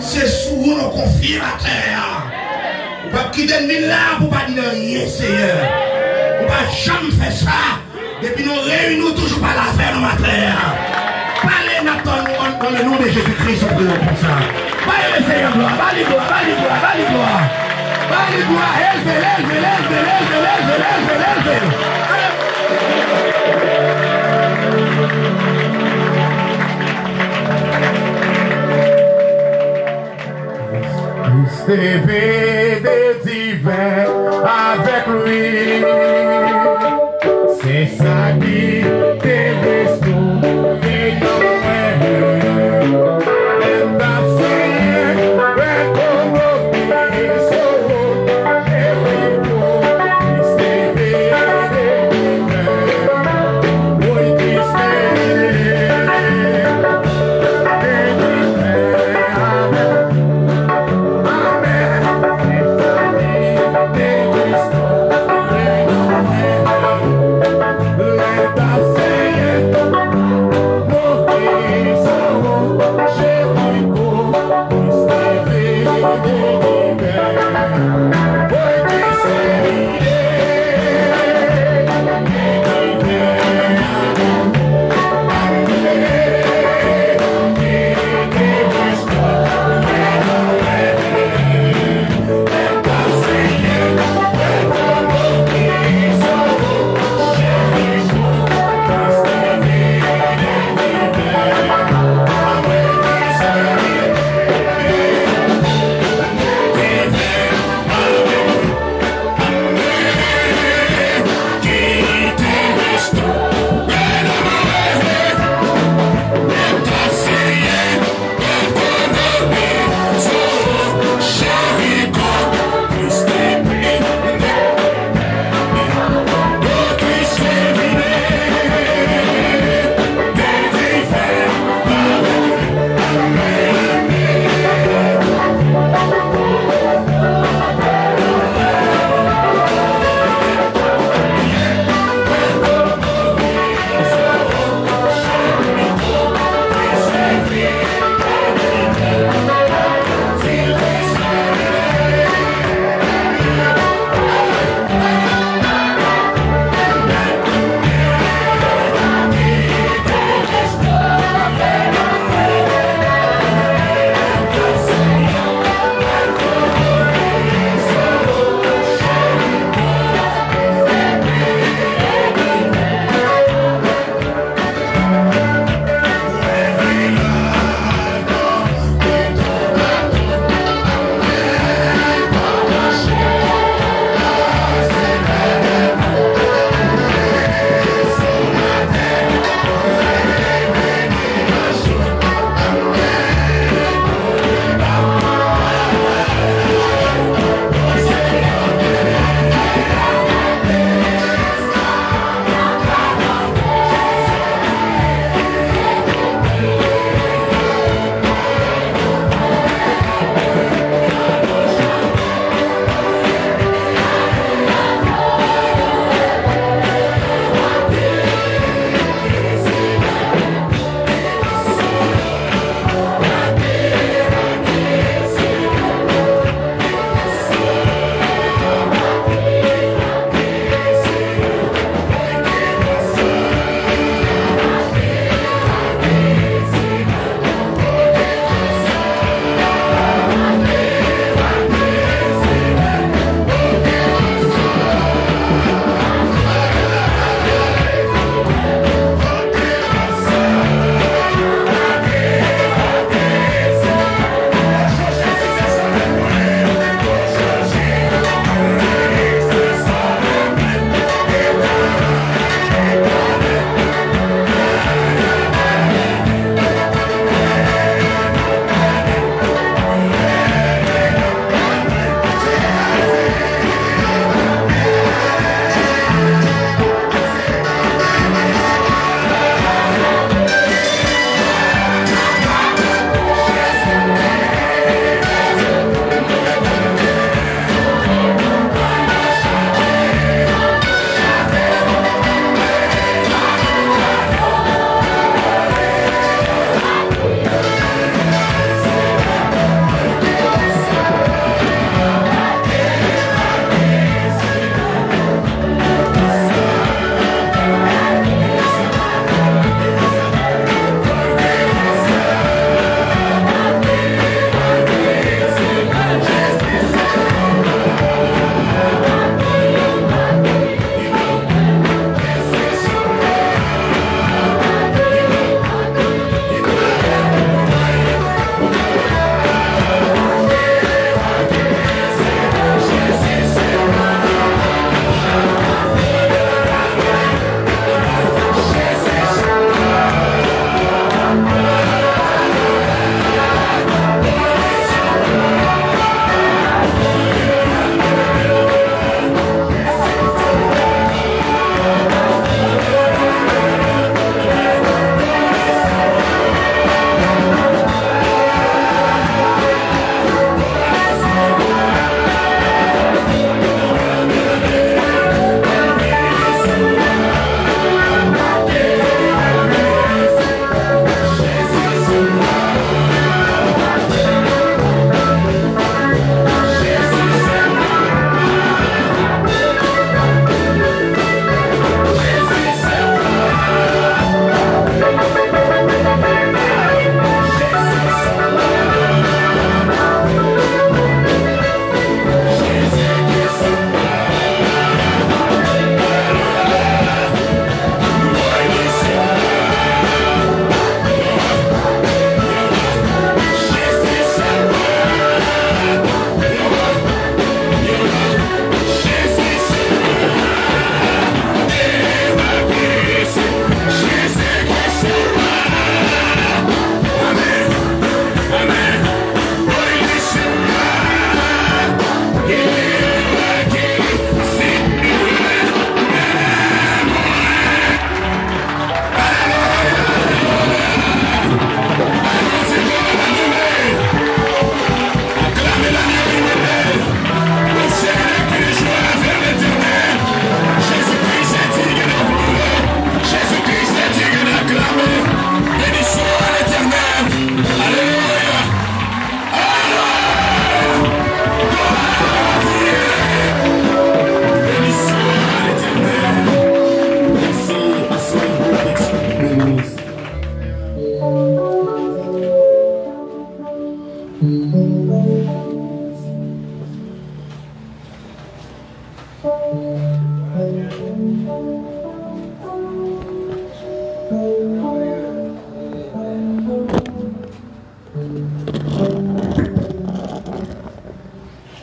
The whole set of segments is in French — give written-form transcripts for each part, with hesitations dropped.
C'est sous nos confirmateurs. On va quitter le là pour pas dire rien, Seigneur. On va jamais faire ça. Depuis nous réunissons toujours pas la faire dans ma terre. Parlez Nathan dans le nom de Jésus-Christ, on prie comme ça. Parlez le Seigneur, gloire, parlez gloire, parlez gloire, parlez gloire. Parlez gloire, élevez. Rêver des divins avec lui, c'est ça qui te restaure et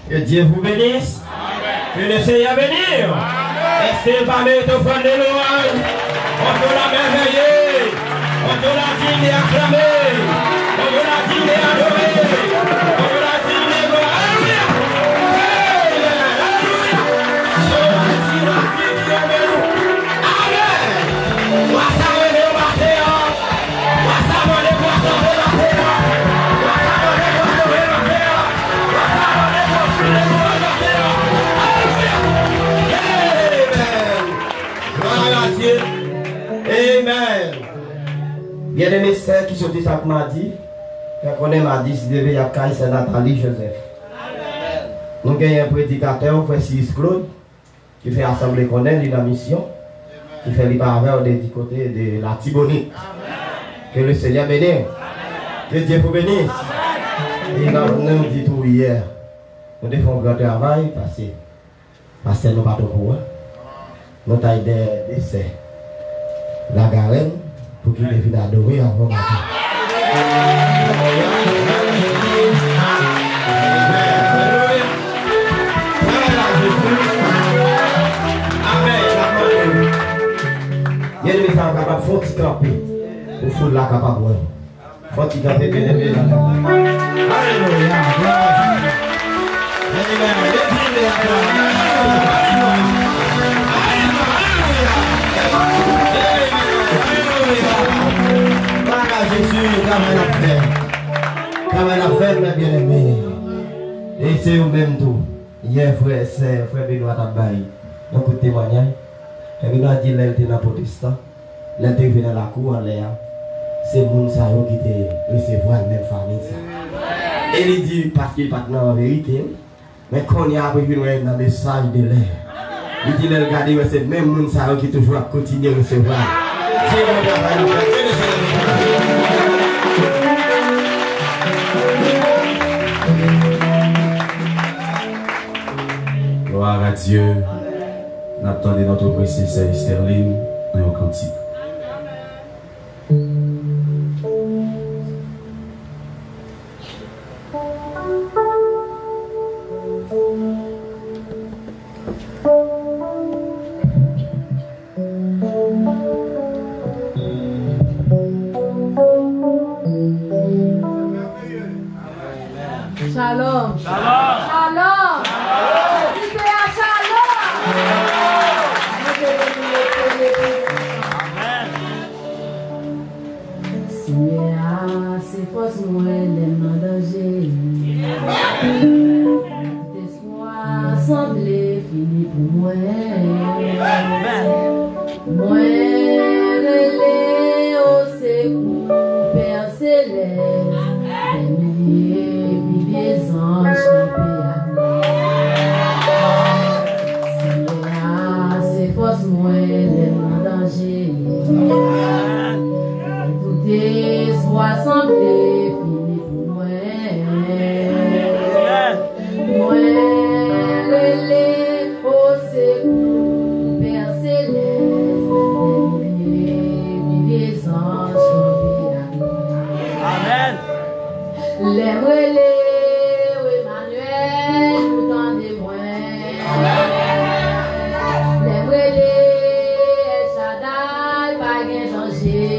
Que Dieu vous bénisse. Que le Seigneur bénisse. Restez parmi au fond de louange. On peut la merveiller. On peut la digne et acclamer. On peut la digne et adorer. On peut la digne et gloire. Alléluia. Amen. On s'abonner au matin. On s'abonner pour sauver la terre. On s'abonner pour sauver la terre. On s'abonner pour sauver la terre. Alléluia. Amen. Gloire à Dieu. Amen. Bien-aimés sœurs qui sont dit chaque mardi, qu'on est mardi, si devait y avoir c'est Nathalie Joseph. Nous avons un prédicateur, frère Cyrus Claude, qui fait assemblée qu'on est, la mission, qui fait les parents du côté de la Tibonite. Que le Seigneur bénisse. Que Dieu vous bénisse. Et nous dit tout hier, nous devons un grand travail parce que nous ne pas trop. Nous avons des décès. La garenne pour qu'il vienne adorer avant matin. Il y a des gens capables de faire camper pour foutre la capable de faut qu'il camper bien aimé. Alléluia. Jésus, comme elle a fait, mes bien-aimés. Et c'est vous-même tout. Hier, frère Benoît Tabaye, dans le témoignage, frère Benoît dit qu'il était dans le protestant, il était venu dans la cour en l'air. C'est le monde qui était recevoir la même famille. Et il dit, parce qu'il n'est pas dans la vérité, mais quand il a arrivé dans le message de l'air, il dit, regardez, c'est le même monde qui toujours continue à recevoir. Gloire à Dieu. Nous attendons notre précieux Sterling dans le cantique. Shalom. Shalom. Shalom. C'est force moi l'aime danger. Laisse-moi sembler fini pour moi. Moi relais au secours Père céleste. Des milliers anges campés à c'est force moi l'aime danger. Écoutez, sois semblé, fini pour moi. Moi, relais au secours, Père céleste, des anges campés à nous. Amen. Les relais, Emmanuel, nous tendez-moi. Les relais, El Shaddai, pas gain danger.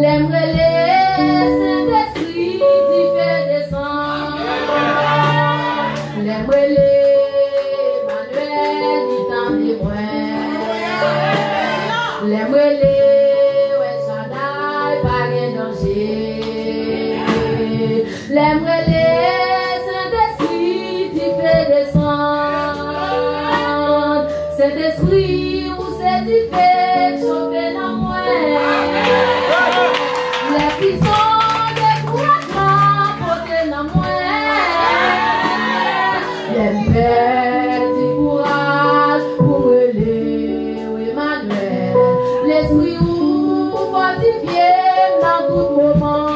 L'aimerait Saint-Esprit qui fait descendre. L'aimerait Emmanuel qui t'en témoin. L'aimerait El Shaddai, pas gain danger. L'aimerait Saint-Esprit qui fait descendre. Saint-Esprit où c'est qui fait chauffer dans moi. Les prisons découragements portés dans moi. Les pères du courage pour relais Emmanuel. L'esprit où fortifié dans tout moment.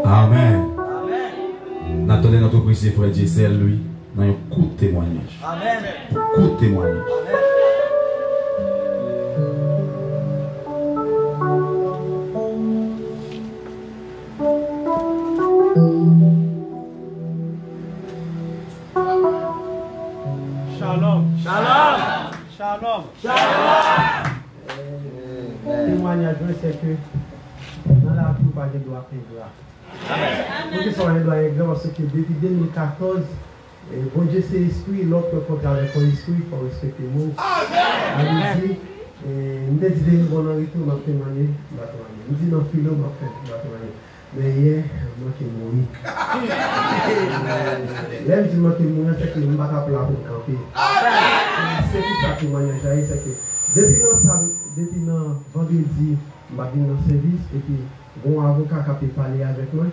Amen. N'attendez notre prière, frère Jessel, lui, dans un coup de témoignage. Amen. Coup de témoignage. Shalom. Shalom. Shalom. Shalom. Témoignage, c'est que dans la vie, pas de droit à gloire. Amen. Nous sommes les doigts parce que depuis 2014, bon Dieu c'est esprit, l'autre peut travailler pour l'esprit, il faut respecter le monde. Amen. Nous disons que nous avons retour, nous avons témoigné, nous disons que nous avons témoigné. Mais hier, moi qui mourir. Là, je dis moi qui mourir, c'est que je ne vais pas appeler pour camper. C'est qui ça témoignage, c'est que depuis vendredi, je vais venir dans le service et puis bon avocat qui a parlé avec moi.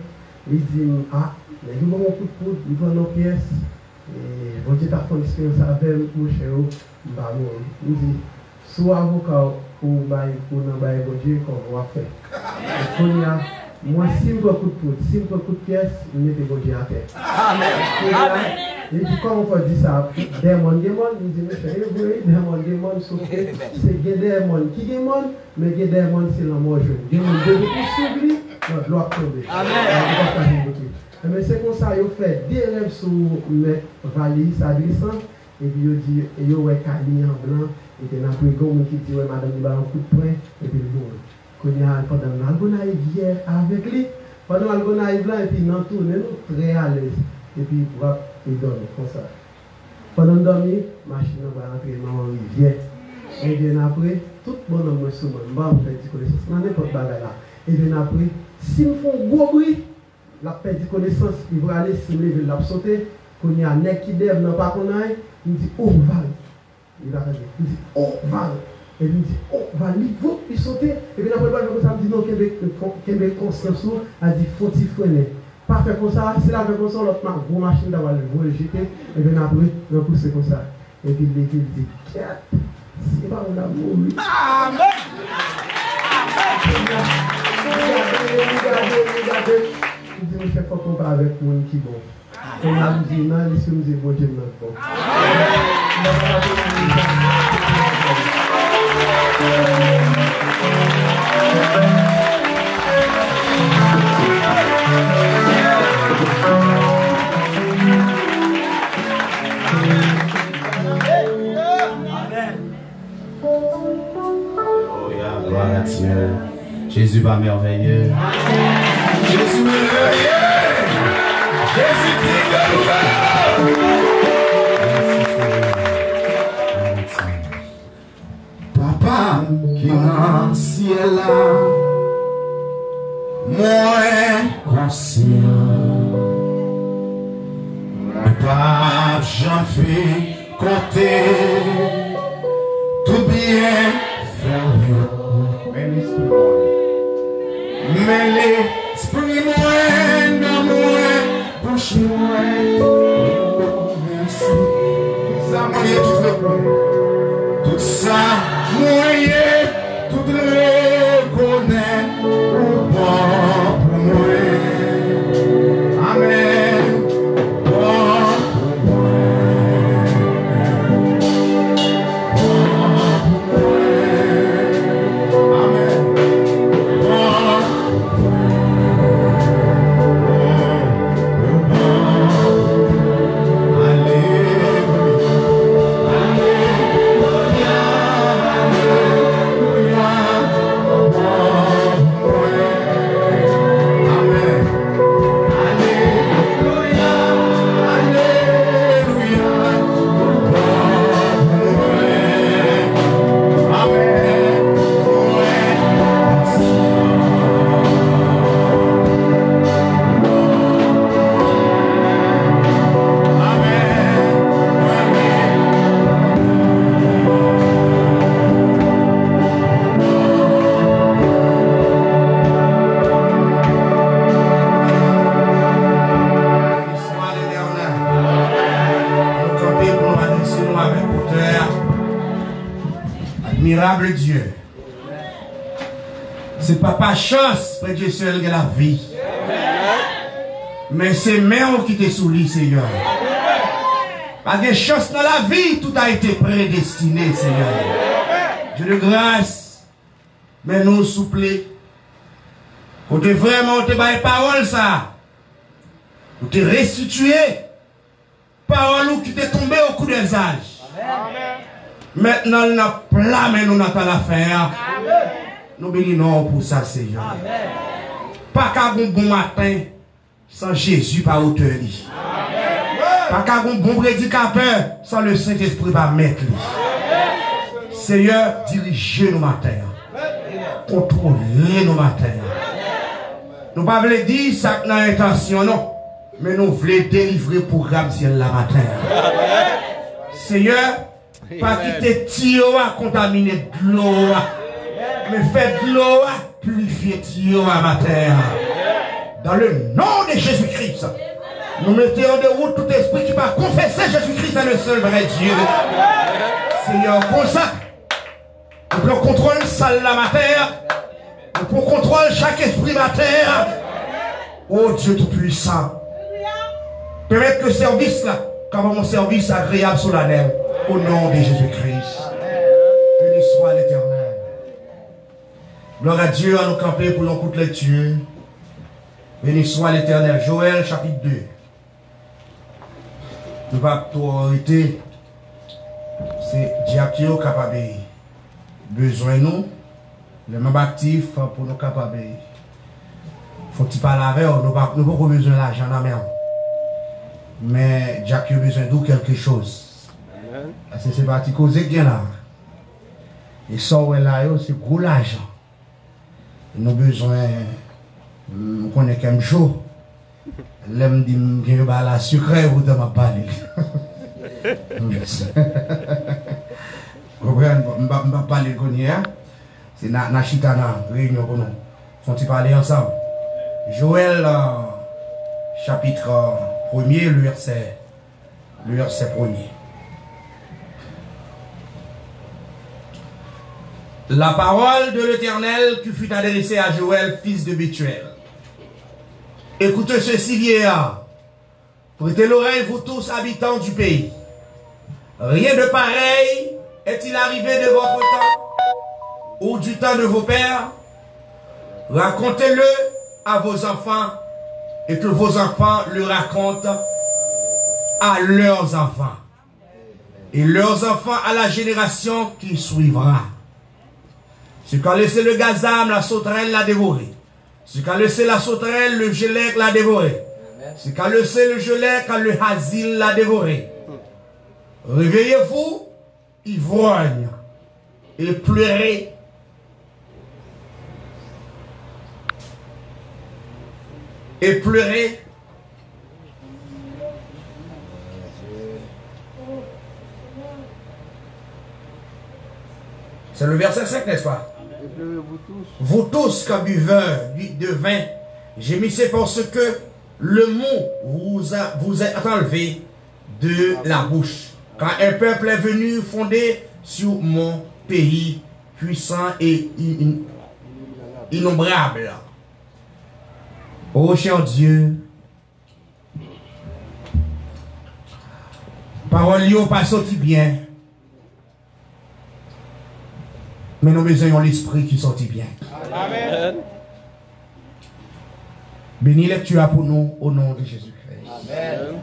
Il dit, ah, mais nous avons un coup de poudre, nous prenons nos pièces. Et bon Dieu t'a fait une expérience avec mon cher, il dit, soit avocat pour nous bon Dieu qu'on va faire. Moi, si je prends un coup de poudre, si je prends un coup de pièce, je mets bon Dieu à terre. Amen. Il dit, comment on peut dire ça? Démon, il dit, mais cher, démon, sauf que c'est des démons qui démon, mais des démons c'est la mort jeune. Démon, depuis que tu souffles, notre gloire tombe. Amen. Mais c'est comme ça, ils fait des rêves sur mes valises, ça glissant, et puis ils disent, ils ont Kali en blanc, et puis après, il qui dit, madame, il va un coup de poing, et puis il vole. Quand il y a pendant l'algonaïve hier avec lui, pendant l'algonaïve là, et puis il tourne, nous très à l'aise, et puis il donne comme ça. Pendant le dormir, la machine va rentrer dans la rivière. Et bien après, tout le monde est sur moi, je vais faire connaissance, dans n'importe quoi là. Et bien après, si nous faisons un gros bruit, la perte de connaissance, il va aller se lever, la sauter, quand il y a un nez qui dève, non pas qu'on aille, il dit, oh, Val. Il va dire, il dit, oh, Val. Et il dit, oh, Val, il saute. Et puis après, il va dire, non, qu'il y a conscience, il dit, faut-il freiner. Pas faire comme ça, si la fait comme ça, l'autre gros machine d'avoir le jeter, et bien après, il va pousser comme ça. Et puis il dit, c'est pas mon amour. Amen. Regardez. Il dit, je ne fais pas combat avec mon qui bon. Comme la dit, non, il se dit, bon Dieu, non, bon. Gloire à Dieu. Jésus va merveilleux. Jésus merveilleux. Jésus digne de louange. Papa qui dans le ciel là, moi conscient. Papa j'en fais compter tout bien faire. Mais l'esprit moi, dans moi, bouche moi, merci. Tout ça, moi, tout le tout ça, moi, tout le connaît, pour moi, pour moi. Amen. Pour moi. Admirable Dieu. C'est pas par chance que Dieu seul a la vie. Mais c'est même qui t'est sous lui, Seigneur. Pas de chance dans la vie, tout a été prédestiné, Seigneur. Dieu de grâce, mais nous souple. Pour te vraiment te bailler parole ça. Pour te restituer. Parole qui t'est tombée au coup des âges. Maintenant, nous avons plamé nous dans l'affaire. Nous bénissons pour ça, Seigneur. Pas qu'à un bon matin sans Jésus par hauteur. Pas qu'à un bon prédicateur sans le Saint-Esprit par mettre. Seigneur, dirigez nos matins. Contrôlez nos matins. Nous ne voulons pas dire ça dans l'intention, non. Mais nous voulons délivrer le programme ciel la matin. Seigneur, pas quitter Tio à contaminer de l'eau, mais faites de l'eau purifier Tio à matin. Dans le nom de Jésus-Christ, nous mettons en route tout esprit qui va confesser Jésus-Christ est le seul vrai Dieu. Seigneur, pour ça, nous prenons contrôle salle la matin, nous prenons contrôle chaque esprit matin. Oh Dieu Tout-Puissant, permettre le service là, comme mon service agréable solennel. Au nom de Jésus-Christ. Béni soit l'Éternel. Gloire à Dieu à nous camper pour l'encoute lecture. Béni soit l'Éternel. Joël chapitre 2. Nous pas tout arrêter. C'est Diakio capable. Besoin nous. Les membres actifs pour nous capables. Faut-il parler avec eux. Nous pas besoin de l'argent dans la main. Mais Diakio a besoin de quelque chose. Parce que c'est parti causer bien là. Et ça, c'est gros l'argent. Nous avons besoin. Nous connaissons qu'un jour. L'homme dit que je vais la sucrée ou de ma parler. Vous comprenez? Je ne vais pas parler de ça. C'est na chitana, réunion pour nous. Faut-il parler ensemble? Joël, chapitre 1er, le verset 1er. La parole de l'Éternel qui fut adressée à Joël, fils de Bethuel. Écoutez ceci, vieillard. Prêtez l'oreille, vous tous habitants du pays. Rien de pareil est-il arrivé de votre temps ou du temps de vos pères? Racontez-le à vos enfants et que vos enfants le racontent à leurs enfants. Et leurs enfants à la génération qui suivra. Ce qu'a laissé le gazam, la sauterelle l'a dévoré. Ce qu'a laissé la sauterelle, le gelec l'a dévoré. Ce qu'a laissé le gelec, le hasil l'a dévoré. Réveillez-vous, ivrogne, et pleurez. Et pleurez. C'est le verset 5, n'est-ce pas? Vous tous, comme buveurs de vin, gémissez parce que le mot vous est enlevé de la bouche. Quand un peuple est venu fonder sur mon pays puissant et innombrable. Ô cher Dieu, parole n'a pas sorti bien. Mais nous besoin l'esprit qui sortit bien. Amen. Bénis lecture pour nous au nom de Jésus-Christ. Amen.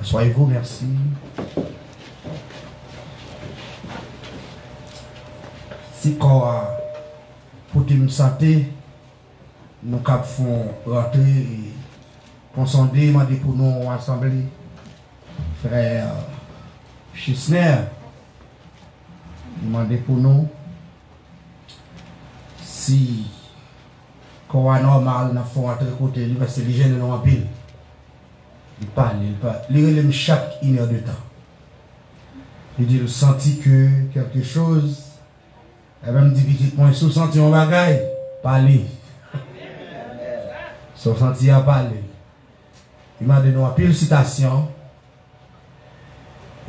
Soyez-vous, merci. Si quand pour une santé, nous pouvons rentrer et consonder, demander pour nous assembler. Frère Chisner, demander pour nous. Si quand on normal, on a fait entrer côté, il va se les jeunes en pile. Il parle. Il relève chaque une heure de temps. Il dit, il sentit que quelque chose, et même dit petitement, il se sentit un bagaille, parler. Il se sentit à parler. Il m'a donné une pile citation.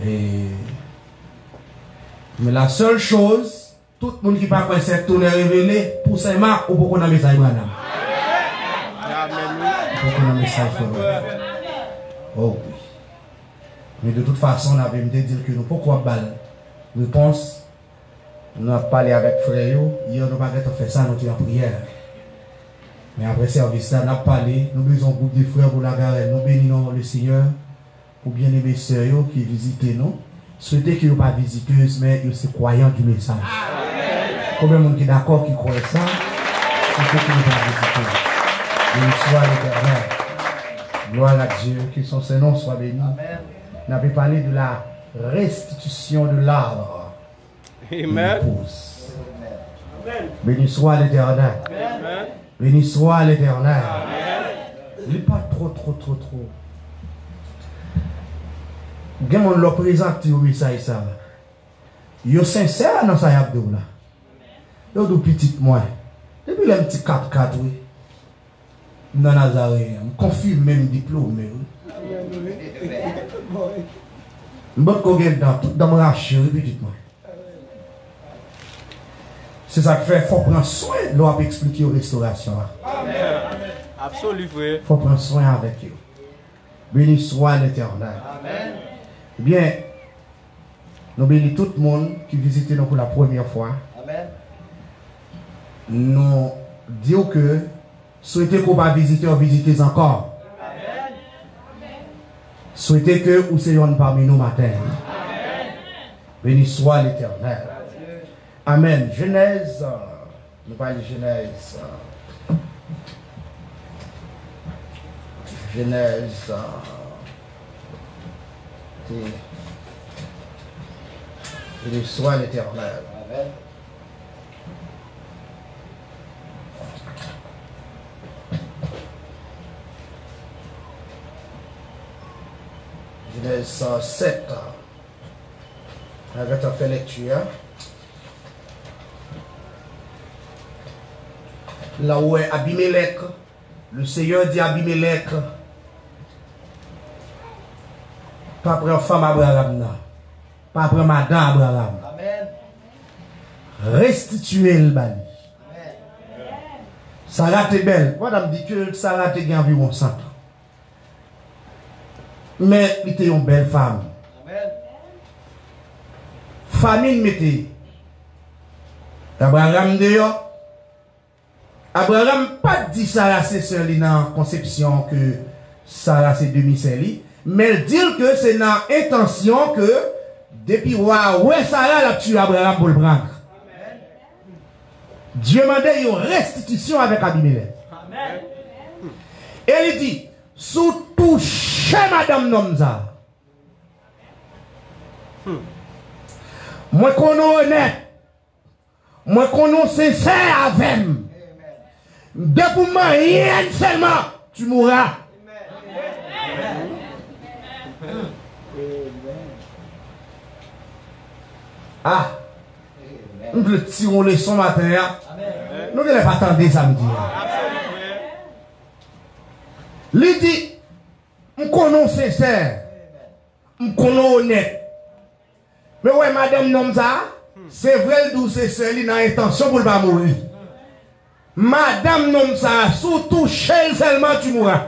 Mais la seule chose, tout le monde qui parle de cette tournée révélée, pour Saint-Marc ou pour qu'on a un message. Pour qu'on a un message. Oh oui. Mais de toute façon, on avait dit que nous, pourquoi balle? Je pense, nous avons parlé avec frère, hier nous n'avons pas fait ça, nous sommes en prière. Mais après le service, nous avons parlé, nous avons un groupe de frères pour la garenne, nous bénissons le Seigneur, pour bien aimer ceux qui visitent nous. Souhaitez qu'ils ne soient pas visiteuses, mais ils sont croyants du message. Combien de monde qui est d'accord, qui croit ça, il faut qu'ils ne soient pas visiteurs. Béni soit l'Éternel. Gloire à Dieu, que son Seigneur soit béni. On avait parlé de la restitution de l'arbre. Amen. Béni soit l'Éternel. Béni soit l'Éternel. Il n'est pas trop. Gen mon leur présente au message ça. Yo sincère dans sa yabdou là. Yo do petit moi. Depuis le petit 4-4 oui. Dans Nazaré, on confirme même diplôme oui. Bon ko gen dans mon rache petit moi. C'est ça qui fait faut prendre soin, l'on a expliqué aux restauration. Amen. Absolument vrai. Faut prendre soin avec eux. Béni soit l'Éternel. Amen. Eh bien, nous bénissons tout le monde qui visite nous pour la première fois. Amen. Nous disons que Souhaitez qu'on va visiter, on visite encore. Souhaitez que vous soyez parmi nous matin. Béni soit l'Éternel. Amen. Genèse, nous parlons de Genèse. Genèse. Béni soit l'Éternel. Amen. Genèse 7. Avec ta fait lecture. Là où est Abimelech, le Seigneur dit à Abimelech, pas prendre femme Abraham, pas prendre madame Abraham. Amen. Restituer le bali. Sarah est belle. Madame dit que Sarah est environ 100 ans. Mais il était une belle femme. Amen. Famine mettait Abraham dehors. Abraham pas dit Sarah c'est seul dans la conception que Sarah c'est demi-sœur, mais il dit que c'est dans l'intention que depuis ouais Sarah l'a tué Abraham pour le prendre. Dieu m'a dit une restitution avec Abimelech. Amen. Et il dit sous toucher madame Nomza. Moi qu'on est honnête, moi qu'on est sincère avec moi. Depuis moi, rien seulement, tu mourras. Ah, nous le tirons les sons matin. Nous ne l'avons pas attendu samedi. Il dit, je connais sincère, je connais honnête. Mais ouais, madame Nomza, c'est vrai, douce et seule, il a intention pour ne pas mourir. Madame Nomza, surtout chez seulement tu mourras.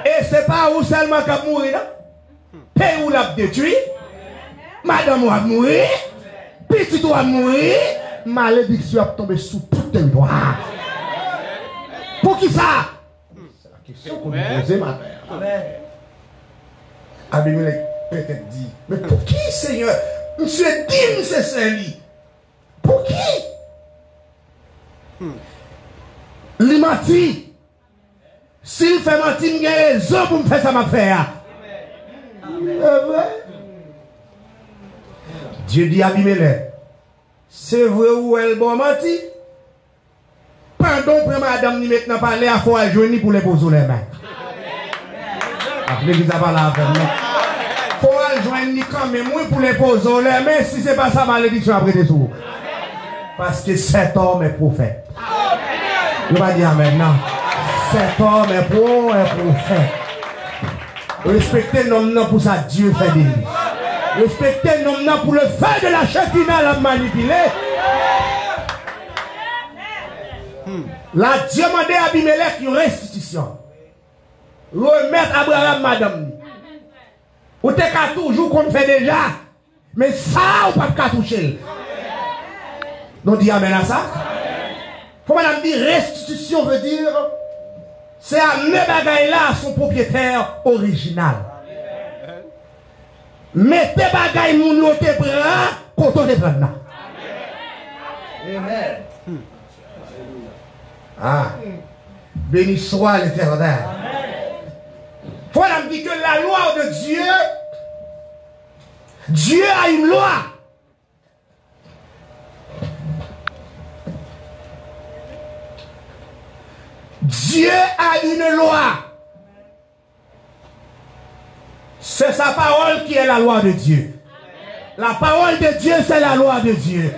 Et c'est pas où seulement qu'à mourir, pays où l'a détruit. Madame va mourir, petit doit mourir, malédiction va tomber sous tout le doigt. Pour qui ça? C'est la question qu'on nous pose ma mère. Abimelech peut-être dit, mais pour qui Seigneur? Monsieur dit, c'est Saint-Lit. Pour qui? Il m'a dit, s'il fait mentir, il y a raison pour me faire ça, ma frère. Dieu dit à Abimelech, c'est vrai ou elle bon menti? Pardon pour madame ni maintenant parler à fois journée pour les poser les mains. L'église a parlé avec nous. Faut joindre ni quand même pour les poser les mains si c'est pas ça malédiction après des tours. Parce que cet homme est prophète. Je vais dire maintenant, cet homme est prophète. Respectez l'homme pour ça, Dieu fait des livres. Respectez l'homme pour le fait de la chacune l'a manipulé. La Dieu m'a dit à Abimelech une restitution. Remettre Abraham, madame. Ou t'es qu'à toujours qu'on fait déjà. Mais ça, ou pas qu'à toucher. Donc, dis amen à ça. Faut madame dire restitution veut dire c'est amener bagaille là à son propriétaire original. Mettez bagaille moun yo te prend, koto te prend là. Amen. Ah. Béni soit l'Éternel. Faut madame dire que la loi de Dieu, Dieu a une loi. Dieu a une loi. C'est sa parole qui est la loi de Dieu. La parole de Dieu, c'est la loi de Dieu.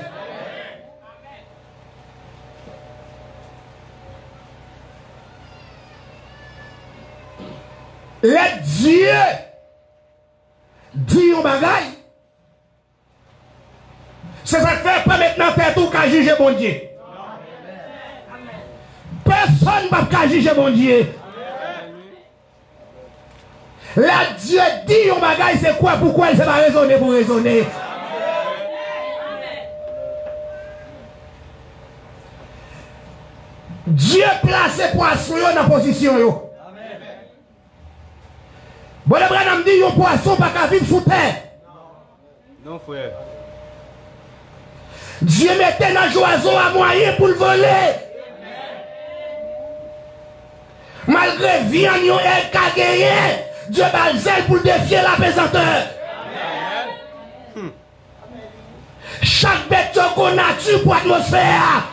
Le Dieu dit au bagaille. C'est ça que fait pas maintenant faire tout qu'à juger mon Dieu. Personne ne va juger mon Dieu. La Dieu dit au bagaille, c'est quoi? Pourquoi il ne s'est pas raisonner pour raisonner? Dieu place poisson dans la position. Yo. Bon, le Branham dit un poisson pas qu'à vivre sous terre. Non, frère. Dieu mettait dans l'oiseau à moyen pour le voler. Malgré vie en yon et qu'a gagné, Dieu va le zèle pour défier la pesanteur. Chaque bête qu'on nature pour l'atmosphère.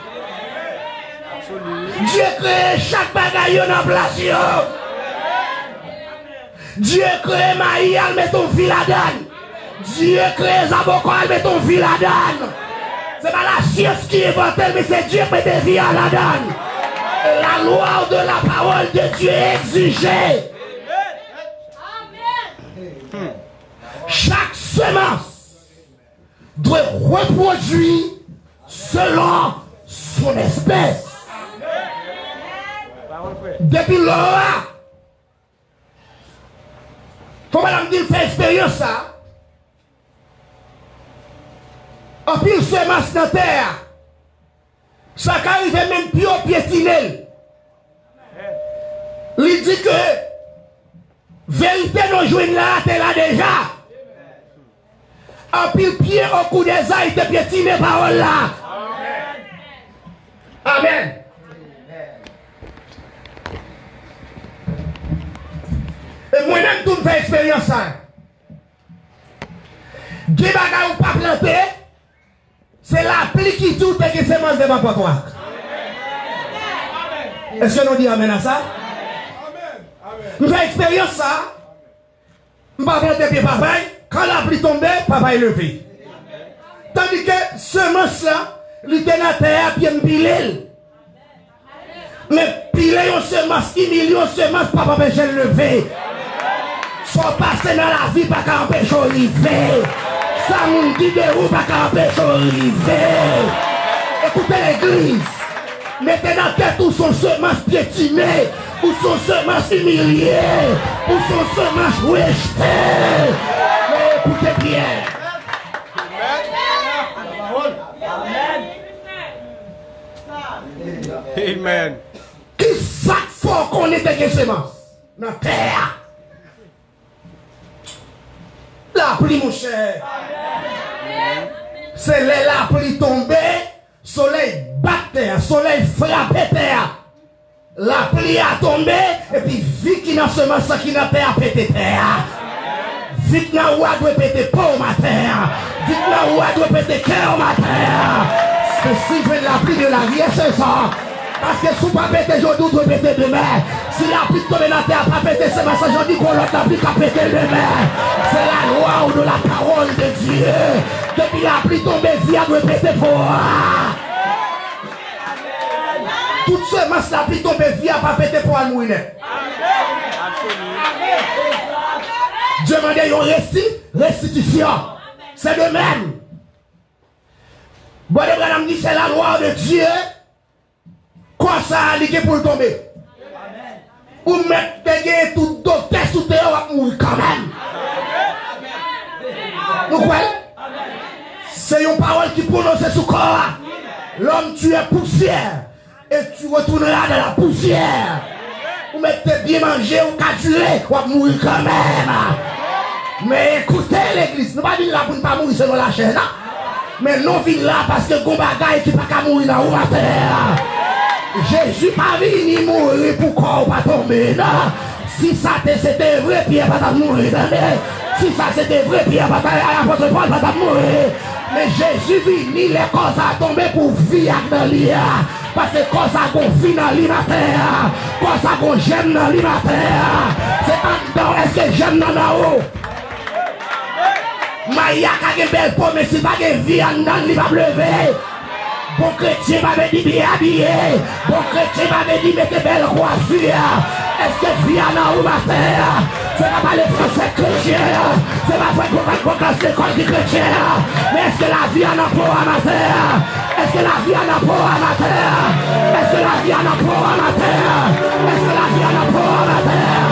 Dieu crée chaque bagaille dans place. Dieu crée maïs, elle met ton fil à dan. Dieu crée zaboko, elle met ton fil à dan. C'est pas la science qui invente, mais c'est Dieu qui met des vies à la dan. La loi de la parole de Dieu est exigée. Chaque semence doit reproduire selon son espèce. Depuis là, faut madame dire faire expérience ça. En pile semence dans la terre. Ça arrive même plus au piétiner. Il dit que vérité nous jouons là, t'es là déjà. En pile pied au coup des ailes, t'es piétiné parole là. Amen. Et moi-même, tout me fait expérience ça. Des bagages ou pas planter, c'est la pluie qui tout et qui semence devant toi. Est-ce que nous disons amen à ça? Nous faisons expérience ça. Nous ne pouvons pas planter pied papa. Quand la pluie tombe, papa est levé. Tandis que semence là, il était dans la terre, puis il pile. Mais pile une semence, il million de semences, papa peut le lever. Soit passé dans la vie, pas qu'à empêcher d'arriver. Ça moun dit de ou pas qu'à empêcher d'arriver. Écoutez l'église. Mettez dans la tête où son semence piétinée, où son semence humiliée, où son semence rejetée. Mais écoutez bien. Amen. Qui chaque fois qu'on était des semences dans la terre? La pluie, mon cher. C'est la pluie tombée, soleil battait, soleil frappait terre. La pluie a tombé, et puis vite qui n'a semence qui n'a terre a pété terre. Vite n'a ouad doit péter peau ma terre. Vite n'a ouad doit péter cœur ma terre. C'est si je la pluie de la vie, c'est ça. Parce que si vous ne pouvez pas péter aujourd'hui, vous péter demain. Si la pluie tombe dans la terre, pas péter, c'est ma je dis qu'on l'autre la pluie qui péter demain. C'est la loi de la parole de Dieu. Depuis la pluie tombe, vie doit péter pour. Toute semence la pluie tombe, vie n'a pas péter pour un mourir. Dieu m'a dit une restitution. C'est de même. Bon, le Branham dit c'est la loi de Dieu. Quoi ça a liqué pour tomber? Ou mettre tout docteur sous terre, on va mourir quand même. Vous croyez? C'est une parole qui prononce sous corps. L'homme tu es poussière. Et tu retourneras dans la poussière. Vous mettez bien manger ou caturer, on va mourir quand même. Mais écoutez l'église, nous ne venons pas là pour ne pas mourir selon la chaîne. Mais nous venons là parce que qu'on bagaille qui ne peut pas mourir dans la terre. Jésus pas venu mourir pour qu'on pas tomber là. Si ça c'était vrai, Pierre va mourir. Si ça c'était vrai, Pierre va mourir. Mais Jésus venu, les causes à tomber pour vivre dans l'IA. Parce que cause à qu'on vit dans l'immatère. Cause à qu'on j'aime dans l'immatère. C'est en dedans, est-ce que j'aime dans la haut? Maïa a une belle peau, mais si pas de vie en dedans, il va lever. Bon chrétien m'avait dit bien habillé. Bon chrétien m'avait dit mettez belle coiffure. Est-ce que vie en haut ma terre? C'est pas les français chrétiens. C'est pas vrai qu'on va casser l'école du chrétien. Mais est-ce que la vie en a pour à ma terre? Est-ce que la vie en a pour à ma terre? Est-ce que la vie en a pour à ma terre? Est-ce que la vie en a pour à ma terre?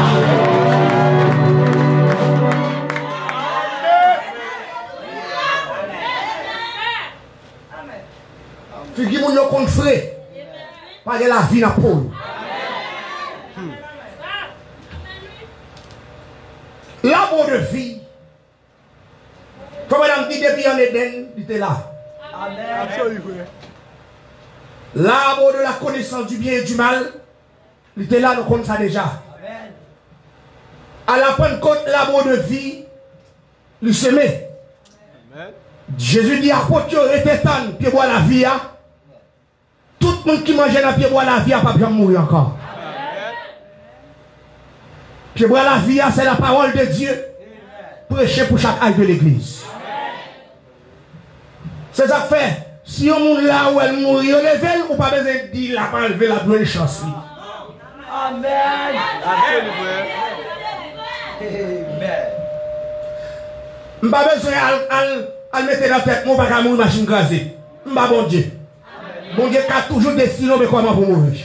Figure mon yo contre frère. pas de la vie dans Paul. L'arbre de vie, comme on dit depuis en Éden, il était là. L'arbre de la connaissance du bien et du mal, il était là, nous connaissons ça déjà. À la Pentecôte, l'arbre de vie, il semait. Jésus dit à Côte, était temps, pied bois la vie. Tout le monde qui mangeait dans pied bois la vie n'a pas bien mourir encore. Pied bois la vie, c'est la parole de Dieu. Prêcher pour chaque âge de l'église. C'est ça que fait. Si on monde là où elle mourit, on lève, ou pas besoin de dire la pas lever la bonne chance. Amen. Je n'ai pas besoin de mettre dans la tête, mon bagage mourir machine crasée. Je ne bon Dieu. Bon Dieu a toujours destiné mais comment pour mourir.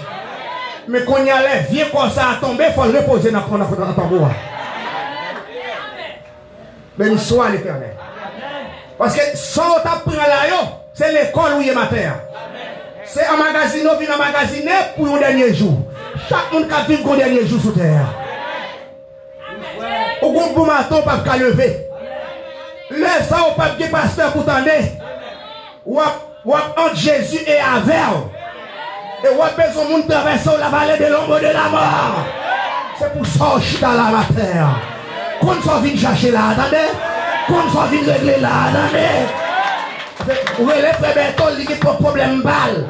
Mais quand il y a les vieux comme ça à tomber, il faut le reposer dans le tambour. Béni soit l'Éternel. Parce que sans t'apprendre là, c'est l'école où il est matin. C'est un magasin, on vient magasiner pour un dernier jour. Chaque monde qui vit un dernier jour sur terre. Au groupe pour matin, pas qu'à lever. Laisse ça au papier pasteur pour t'en ou entre Jésus et Avel. Et ou besoin de monde traverser la vallée de l'ombre de la mort. C'est pour ça que je suis dans la matière. Quand on vient chercher là, attendez. Quand on vient régler là, attendez. Vous les frères Bertol, il n'y a pas de problème balle.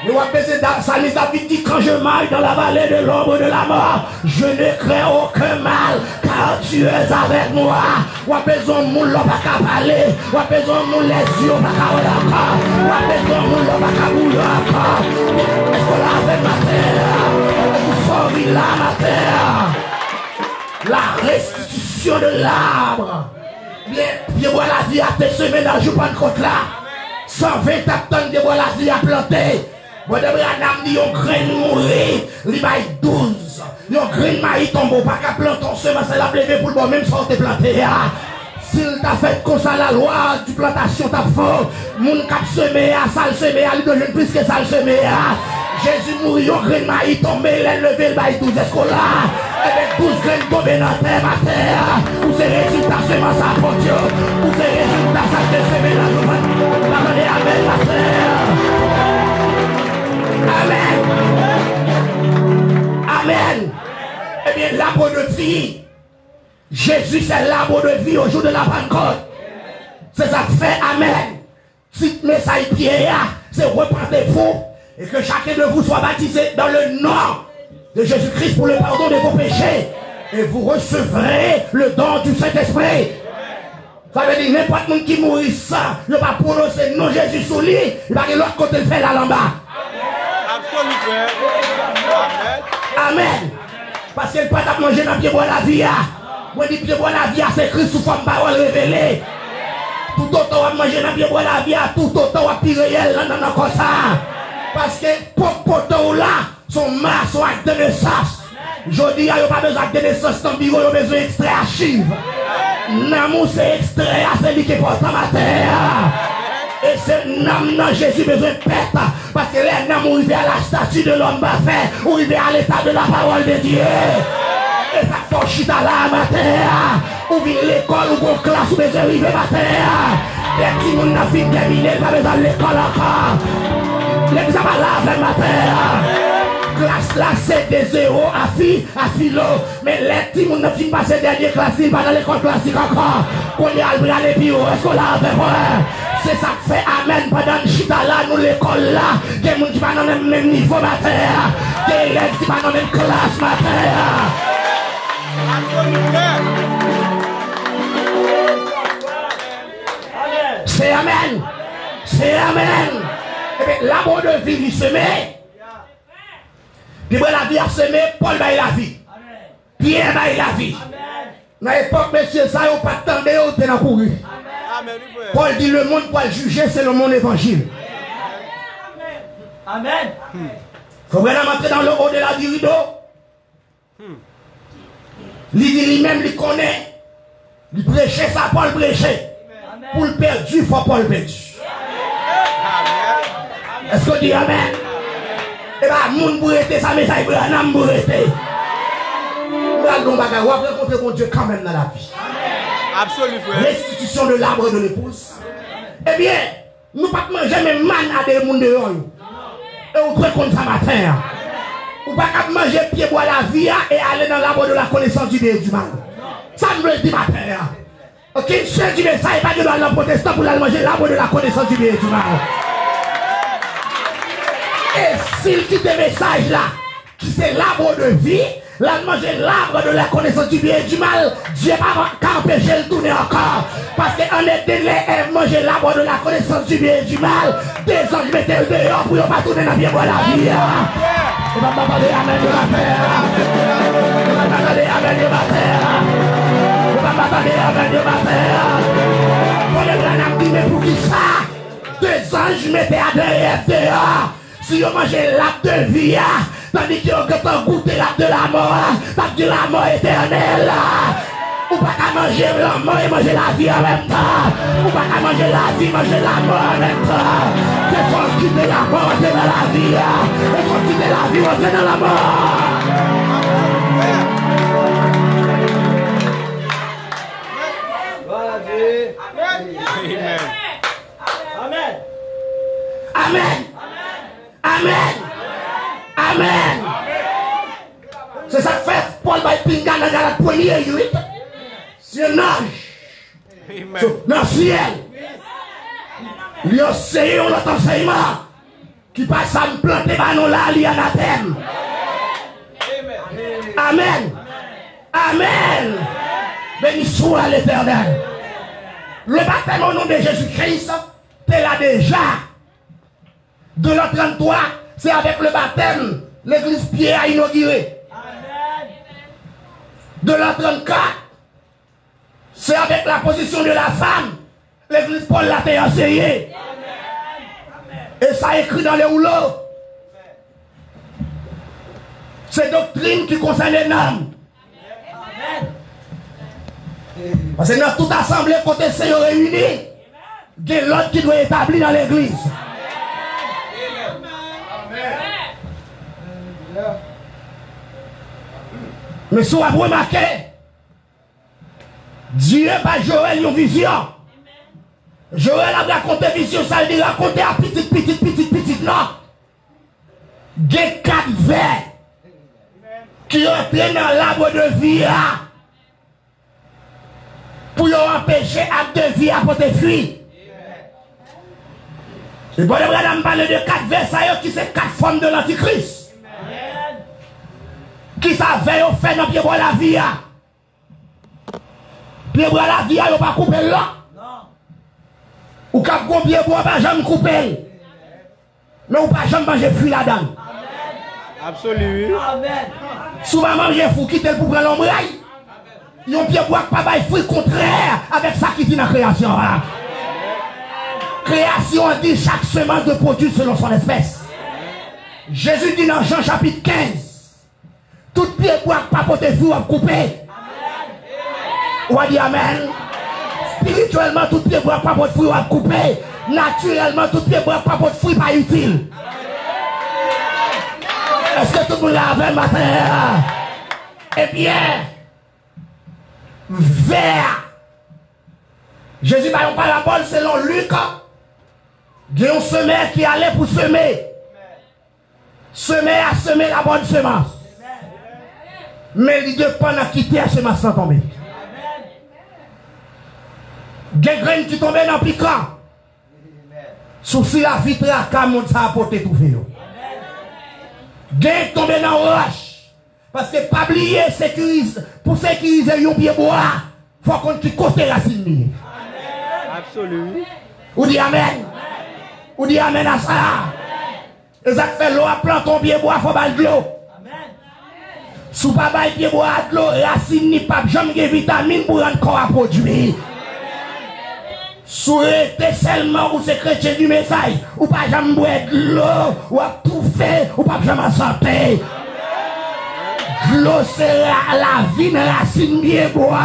Mais vous avez Salis David dit quand je marche dans la vallée de l'ombre de la mort, je ne crains aucun mal, car tu es avec moi. Vous avez besoin de moun, pas qu'à parler. Vous avez besoin de moun, les yeux, pas qu'à voir encore. Vous avez besoin de moun, pas qu'à bouger encore. Est-ce qu'on l'a avec ma terre? Vous sortez là, ma terre. La restitution de l'arbre. Bien, voilà, la vie a été semée dans le jour Pentecôte là. 120 tonnes de bois la vie a planté. Bon, de Branham dit, yon grain mourir, il va 12. Yon grain maïs tombe, pas qu'à planter ton semence, c'est la levé pour le bon, même sans te planter. S'il t'a fait comme ça la loi du plantation, t'as fort. Moun cap semé, ça le semé, il doit jeune plus que ça le semé. Jésus mourit, yon grain maïs tombe, il est levé, il va 12 escolas. Avec 12 graines tombées dans terre, ma terre. Où c'est résultat, semence à porte. Où c'est résultat, ça te semé la journée. La monnaie avec ma terre. Amen. Amen. Eh bien, l'arbre de vie. Jésus, c'est l'arbre de vie au jour de la Pentecôte. C'est ça que fait Amen. Si message Pierre, c'est repentez-vous et que chacun de vous soit baptisé dans le nom de Jésus-Christ pour le pardon de vos péchés. Et vous recevrez le don du Saint-Esprit. Ça veut dire n'importe qui qui mourit ça, il ne va pas prononcer non Jésus sous lui, il va de l'autre côté le faire là en bas. Amen. Parce qu'il ne peut pas manger dans le pied bois la vie. Moi je dis pied bois la vie, c'est Christ sous forme parole révélée. Tout autant on va manger dans le pied bois la vie, tout autant on va pire réel dans comme ça. Parce que pour poteau là, son masse, son acte de naissance. Je dis, il n'y a pas besoin de naissance dans le bureau, il y a besoin d'extrait archive. Namou c'est extrait, c'est lui qui porte ma terre. Et c'est nam Jésus besoin de pète. Parce que les nam arrivent à la statue de l'homme parfait, ou arrivent à l'état de la parole de Dieu. Et ça fait chita là ma terre. Ou vient l'école, ou vient classe, ou besoin d'arriver ma terre. Les petits mouns n'a fini terminé, pas besoin de l'école encore. Les petits pas là avec ma terre. Classe là c'est de 0 à philo. Mais les petits mouns n'a fini passer dernier classe, ils pas dans l'école classique encore. Qu'on y a le bras les bureaux, est-ce qu'on l'a avec moi? C'est ça qui fait Amen pendant le chita là, nous l'école là. Des gens qui sont dans le même niveau ma terre. Des élèves qui sont dans la même classe ma terre. C'est Amen. C'est Amen. Et bien, l'amour de vie, il se met. Puis, la vie a semé, Paul va la vie. Pierre va la vie. Dans l'époque, monsieur, ça, il n'y a pas de temps de temps courir. Paul dit le monde pour le juger, c'est le monde évangile. Amen. Il faut vraiment entrer dans le haut de la du rideau. Il dit lui-même, il connaît. Il prêchait ça, Paul prêchait. Pour le perdu, il faut pas le perdu. Est-ce qu'on dit Amen? Et bien, moun pour rester, ça message pour un âme pour rester. Nous allons rencontrer mon Dieu quand même dans la vie. Absolument, frère. Restitution de l'arbre de l'épouse. Eh bien, nous ne pouvons pas manger même man à des gens dehors. Et on trouve comme ça matin. Ou pas manger pied bois la vie et aller dans l'arbre de la connaissance du bien et du mal. Ça me le dit matin. Ok, seul du message, pas de dans le protestant pour aller manger l'arbre de la connaissance du bien et du mal. Et s'il quitte le message là, qui c'est l'arbre de vie, là manger l'arbre de la connaissance du bien et du mal, Dieu va empêcher de tourner encore. Parce qu'en délai et manger l'arbre de la connaissance du bien et du mal, des anges mettaient dehors pour ne pas tourner dans bien bois la vie. On va pas parler amen de la terre. On va pas parler amen de la terre. On va pas parler amen de la terre. Pour le grand dit, mais pour qui ça? Des anges mettaient à derrière dehors. Si vous mangez l'arbre de vie, tandis que vous goûtez l'arbre de la mort, l'arbre de la mort éternelle. Ou pas qu'à manger la mort et manger la vie en même temps. Ou pas qu'à manger la vie, manger la mort en même temps. C'est faut quitter la mort, entrer dans la vie. Il faut quitter la vie, entrer dans la mort. Amen. Amen. Amen. Amen. C'est ça que fait Paul Pinga dans la première 8. C'est un ange. Dans le ciel. Il a essayé notre enseignement. Qui passe à me planter par nous là, il y a anathème. Amen. Amen. Béni soit l'Éternel. Le baptême au nom de Jésus-Christ, c'est là déjà. De l'an 33, c'est avec le baptême, l'église Pierre a inauguré. De l'an 34, c'est avec la position de la femme, l'église Paul l'a fait enseigner. Et ça écrit dans les rouleaux. C'est doctrine qui concerne les hommes. Parce que dans toute assemblée, côté c'est réuni, il y a l'autre qui doit établir dans l'église. Mais si vous avez remarqué, Dieu par Joël une vision. Joël a raconté vision, ça veut dire raconter à petite, non. Des 4 vers qui entrent dans l'arbre de vie pour empêcher l'acte de vie à porter fuite. Et bon, on parle de 4 vers qui sont 4 formes de l'Antichrist. Qui savait au fait dans pied bois la vie. Pied bois la vie, on pas couper là. Ou cap gon pied bois pas jamais couper. Mais ou pas jamais manger fruit là-dedans. Absolument. Amen. Souvent manger fou quitter pour prendre l'ombraille. Yon pied bois pas bail fruit contraire avec ça qui dit dans la création. Création dit chaque semence de produit selon son espèce. Jésus dit dans Jean chapitre 15. Tout pied bois pas porter fruit à couper. Ou a dit amen. Spirituellement, tout pied bois pas porter fruit à couper. Naturellement, tout pied bois pas porter fruit pas utile. Est-ce que tout le monde l'a avec matin? Eh bien, vers. Jésus va en parabole selon Luc. Il y a un semeur qui allait pour semer. Semer à semer la bonne semence. Mais il dépend de quitter la semence sans tomber. Des graines qui tombent dans le piquant. Souci la vitre à Camon, ça a porté tout fait. Des tombent dans la roche. Parce que pas oublier, pour sécuriser un pied bois, il faut qu'on côté racine. Absolument. Ou dit amen. Ou dit amen à ça. Et ça fait l'eau à planter ton pied bois, il faut battre de l'eau. Sous pas bail pied bois de l'eau, racine ni pas jamais de vitamine pour rendre corps à produire. Sous été seulement ou c'est chrétien du message, ou pas jamais boire de l'eau, ou à tout faire, ou pas jamais santé. L'eau c'est la vie de racine pied bois.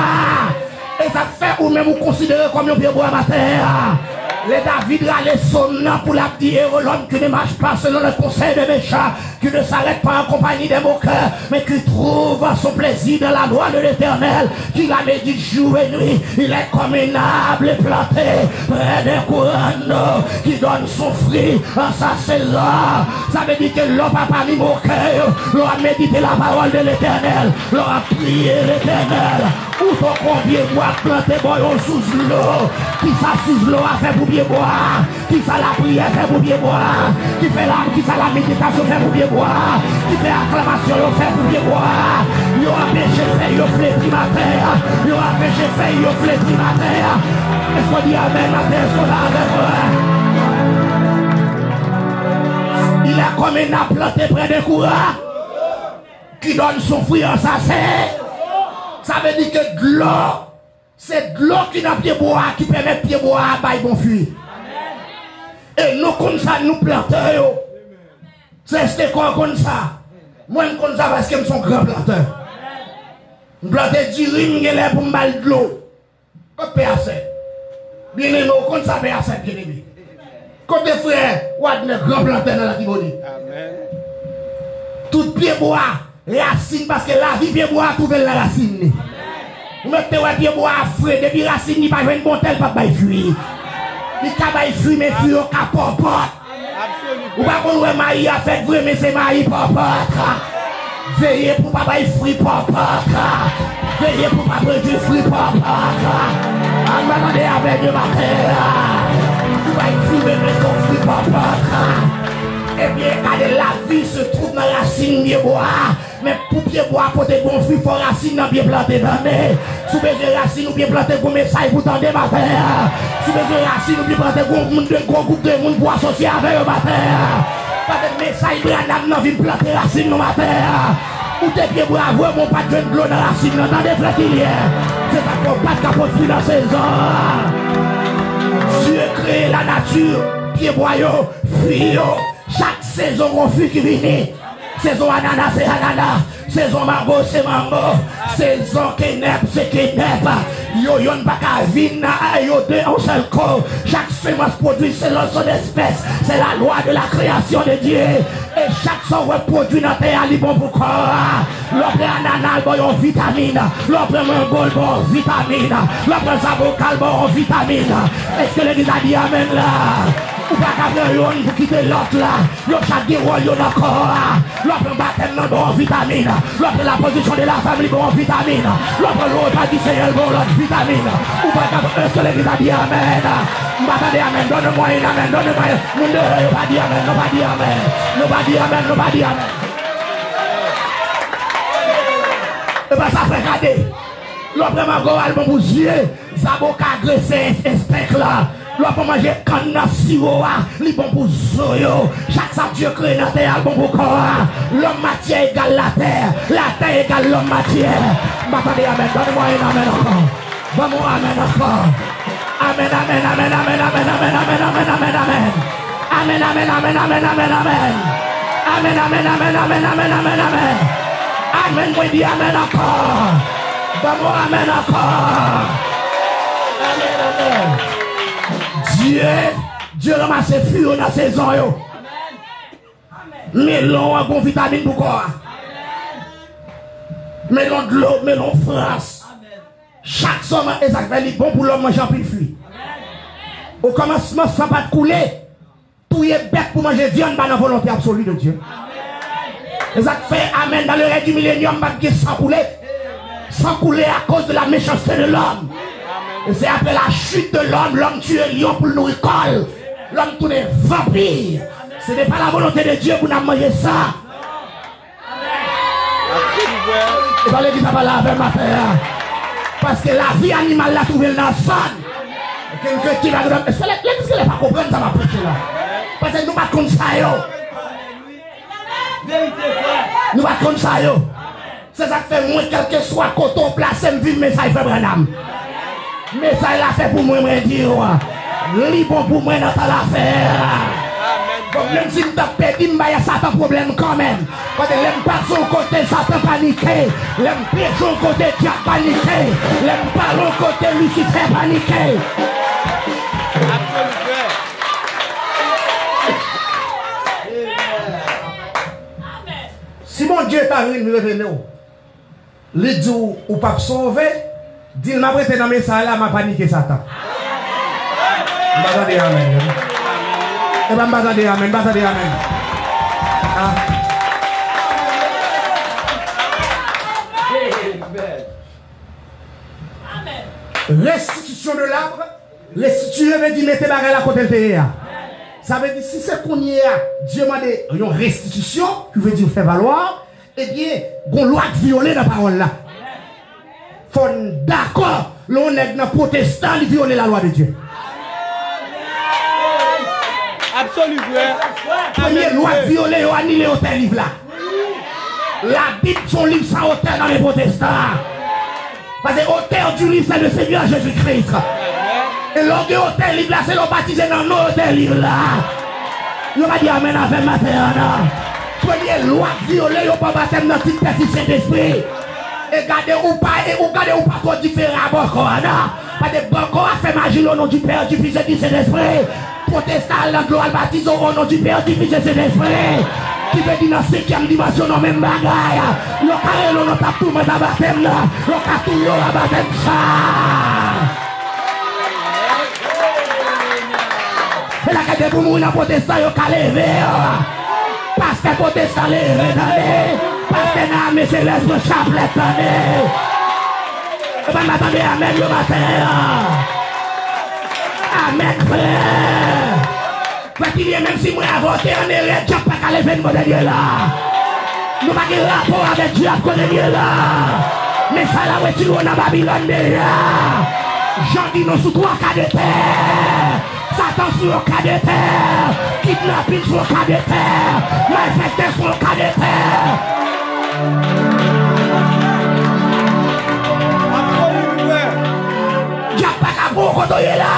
Et ça fait ou même vous considérez comme un pied bois matin. Les David les somnants pour la dire l'homme qui ne marche pas selon le conseil des méchants, qui ne s'arrête pas en compagnie des moqueurs, mais qui trouve son plaisir dans la loi de l'Éternel, qui la médite jour et nuit. Il est comme un arbre planté près d'un courant d'eau, qui donne son fruit en sa saison. Ça veut dire que l'homme n'a pas mis moqueur, l'on a médité la parole de l'Éternel, l'on a prié l'Éternel. Où ton combien bois planté boyon sous l'eau, qui ça sous l'eau a fait pour bien boire, qui ça la prière fait pour bien boire, qui ça la méditation fait pour bien boire, qui fait acclamation fait pour bien boire. Yo a péché fait yo flétri matin, yo a péché fait yo flétri matin. Est-ce qu'on dit amen matin, est-ce qu'on a avec moi? Il est comme un arbre planté près d'un courant qui donne son fruit en sa serre. Ça veut dire que de l'eau, c'est de l'eau qui n'a pied bois, qui permet pied bois à bailler bon fruit. Et nous, comme ça, nous plantons. C'est quoi comme ça? Moi, je comme ça parce que je suis un grand planteur. Je plante du ring pour me battre de l'eau. PAC. Bien aimé, comme ça, PAC, bien aimé. Côté frère, ou un grand planteur dans la Tibonite. Tout pied bois. Racine parce que la vie bien bois trouver la racine. Vous mettez ouais bien bois frais depuis racine ni pas une bonne tel pas bail fruit. Il ka bail fruit mais fruit au ka popote. Ou pas qu'on ouais maï a fait vrai mais c'est maï popote. Veillez pour pas bail fruit popote. Veillez pour pas produire fruit popote. On va demander avec le matin. Vous bail fruit mais son fruit popote. Eh bien, quand la vie se trouve dans la racine de bois, mais pour bien bois, pour des bons fruits, il faut racine bien planté dans les. Si vous avez racine ou bien planté pour message pour tendre matin. Si vous avez racine ou bien planté pour un groupe de monde pour associer avec le matin. Pas de message, Branham n'a vu planter racine le matin. Ou des pieds bois, mon pas de l'eau dans la racine, dans des flétilières. C'est pas qu'on pas de capote fruit dans la saison. Dieu crée la nature, pieds boyaux, fruits. Chaque saison, on fuit qui vient. Saison ananas, c'est ananas. Saison mango, c'est mango. Saison kenep, c'est kenep. Yo yon baka vina, yo deux en seul corps. Chaque semence produit selon son espèce. C'est la loi de la création de Dieu. Et chaque son produit dans la terre, il bon pour corps. L'autre ananas, bon vitamine. L'autre mango, bon vitamine. L'autre sabocal, bon vitamine. Est-ce que l'église a dit amen là? Ou pas qu'à yon pour quitter l'autre là. Yo chaque guerre, yon encore. L'autre baptême, bon vitamine. L'autre la position de la famille, bon vitamine. L'autre l'autre a dit Seigneur, bon l'autre vitamine. Ou pas qu'à est-ce que l'église a dit amen? M'attendez amen, donne-moi une amen, donne-moi une. Mon Dieu, non pas dit amen, non pas dit amen. Non pas dit amen, non pas dit amen. Et bien ça fait regarder. L'autre m'a go bon pour yeux. Ça va agresser un steak là. L'on peut manger canne sirop, li bon pour zoyo. Chaque ça Dieu crée dans la terre, bon pour corps. L'homme matière égale la terre égale l'homme matière. M'attendez amen, donne-moi une amen encore. Vamos amen encore. Amen, amen, amen, amen, amen, amen, amen, amen, amen, amen. Amen, amen, amen, amen, amen, amen. Amen, amen, amen, amen, amen, amen, amen. Amen, moi dis amen encore. Vamos amen encore. Amen, amen. Dieu ramasse fût dans la saison. Melon a bon vitamine pour quoi? Melon de l'eau, melon France. Chaque somme est bon pour l'homme manger en plus de fruits. Au commencement, ça va couler. Tout est bête pour manger viande dans la volonté absolue de Dieu. Et ça fait amen dans le règne du millénium, sans couler. Sans couler à cause de la méchanceté de l'homme. Et c'est après la chute de l'homme tue un lion pour le nourrir col. L'homme tourne vampire. Ce n'est pas la volonté de Dieu pour nous manger ça. Et pas l'église à parler avec ma terre. Parce que la vie animale l'a trouvé dans le sang. Quelqu'un qui va dire, est-ce que l'église ne pas comprendre ça m'a prêché là? Parce que nous ne pas comme ça yo. Nous pas comme ça yo. C'est ça qui fait moins quel que soit coton placé, me vivre, mais ça il fait Branham. Mais ça il a fait pour moi, me dire, li bon pour moi dans l'affaire. Donc même si tu as perdu, il y a ça un problème quand même. Parce que l'aime pas son côté, Satan paniqué. L'aime pas son côté, Dieu paniqué. L'aime pas l'autre côté, Lucifer paniqué. baril, nous revenons. Les dit ou pas sauver, dit m'a prêté dans mes salles là, m'a paniqué Satan. M'attendez amen. Et ben m'attendez amen, m'attendez amen. Restitution de l'arbre, restituer veut dire mettre bagarre à côté de terre. Ça veut dire si c'est qu'on y a, Dieu m'a dit une restitution, qui veut dire faire valoir, eh bien, on loi violer la parole là. Faut d'accord, l'on est dans protestant, il violer la loi de Dieu. Absolument, frère. Première loi violer, on annule l'autel livre là. La Bible, son livre sans autel dans les protestants. Parce que l'auteur du livre, c'est le Seigneur Jésus-Christ. Et l'auteur livre là, c'est le baptisé dans l'auteur livre là. Il va dire amen avec ma terre. Première loi violée, il n'y a pas baptême dans le petit Saint-Esprit. Et gardez ou pas trop différent encore. Parce que Boko a fait magie au nom du Père, du Fils et du Saint-Esprit. Protestant, l'anglo baptisé au nom du Père, du Fils et du Saint-Esprit. Qui veut dire dans la 5e dimension, non même bagaille. Le carré, l'on tape tout le monde à baptême là. Le carré, l'on a baptême ça. Et la quête pour mourir dans protestant, il y a levé. Parce que protestant, les redonnés. Parce que n'a mais c'est l'esprit chapelet donné. Et bien m'attendez, amen le matin. Amen frère. Parce qu'il y a même si moi avorté en erreur, Dieu pas qu'à lever le modèle là. Nous pas de rapport avec Dieu à côté de là. Mais ça là, ouais, tu l'as dans Babylone déjà. J'en dis non sous 3 cas de terre. Satan sur le cas de terre. Kidnapping sur le cas de terre. Malfaiteur sur le cas de terre. Dieu pas qu'à pour qu'on est là.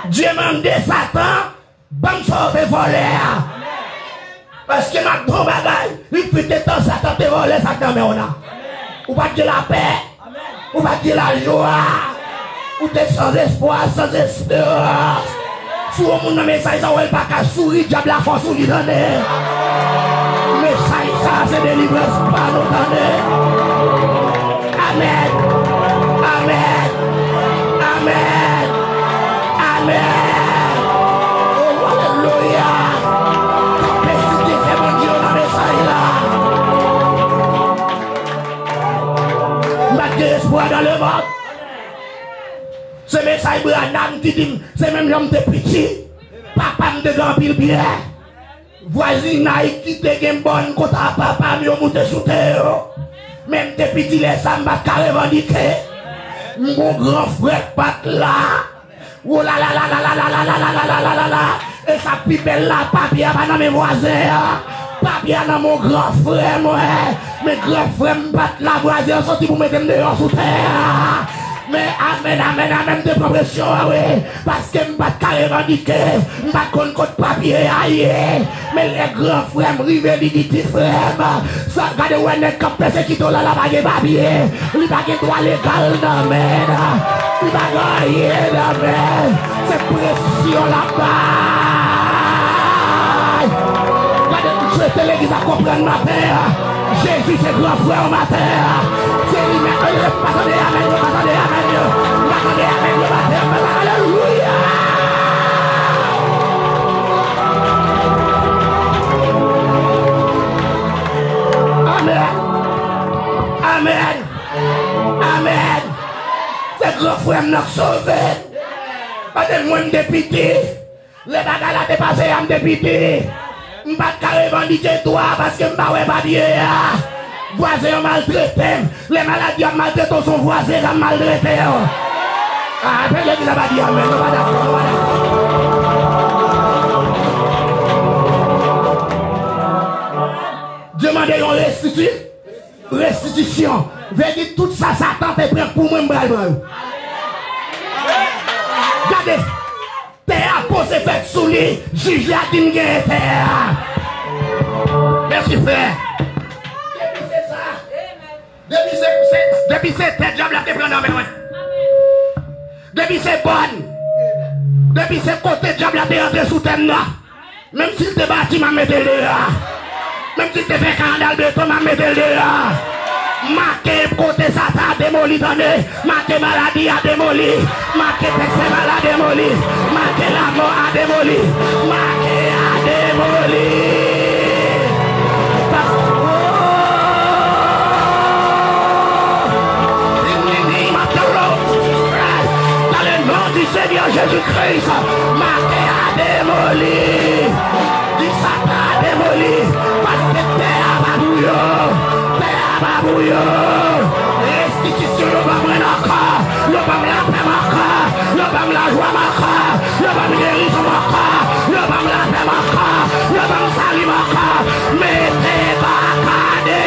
Dieu m'a dit Satan, bon sauver voler. Parce que ma bon bagaille, il peut être temps Satan te voler, Satan mais on a. Ou pas dire la paix, ou pas dire la joie, ou t'es sans espoir, sans espérance. Si on monde message ça, on ne pas qu'à sourire, diable la force ou lui donner. Message ça, c'est délivrance, pas nous donner. Amen. Amen. Amen. Amen. Oh, alléluia. Capacité, c'est mon Dieu dans le message là. Malgré espoir dans le monde. Ce message, Branham, c'est même l'homme de petit. Papa me de grand pile bien. Voisinage qui te gagne bonne côté à papa, mais on monte sous terre. Même tes petits les sambes qu'à revendiquer. Mon grand frère pat là. Oh là là là là là là là là là là là là là. Et ça pipelle là, papier dans mes voisins. Papier dans mon grand frère, moi. Mes grands frères me battent la voisine sorti pour mettre dehors sous terre. Mais amen, amen, amen de progression, oui. Parce que je ne vais pas revendiquer, je ne vais pas contre papier, aïe. Mais les grands frères me rivent, les petits frères. Ça, regardez où est-ce que c'est qui doit la bague papier. Il n'y a pas de droit légal, non, mais. Il n'y a pas de rien, non, mais. C'est pression là-bas. Regardez, je souhaite l'église à comprendre ma terre. Jésus, c'est grand frère ma terre. C'est lui-même. Attendez, amen, attendez, amen. Attendez, amen, le matin. Alléluia. Amen. Amen. Amen. C'est grand frère m'a sauvé. Pas de moins de député. Les bagages là dépassé à me député. Je ne vais pas revendiquer toi parce que je ne vais pas bien. Voisin maltraité. Les maladies ont maltraité son voisin ont maltraité. Ah, après il n'a pas dit amen. On va d'accord. Demandez une restitution. Veut dire tout ça, Satan te prend pour moi. Regardez. Terre posé fait sous lui. Juge la dîme terre. Merci frère. Depuis c'est tête, diable te prend dans mes mains. Depuis c'est bonne. Depuis c'est côté, diable te rentré sous terre là. Même si tu bâti, m'a mettre là. Même si tu fais canal béton, m'a mettre là. Marqué côté ça t'a démoli, attendez. Marqué maladie a démoli. Marqué texte malade a démoli. Marqué la mort a démoli. Marqué a démoli. Dans le nom du Seigneur Jésus-Christ, marqué a démoli. Du Satan a démoli. Parce que terre a babouillon. Restitution, le bam encore, le bam la paix encore, le bam la joie encore, le bam guérison encore, le bam la paix encore, le bam salut encore, mettez bacadé.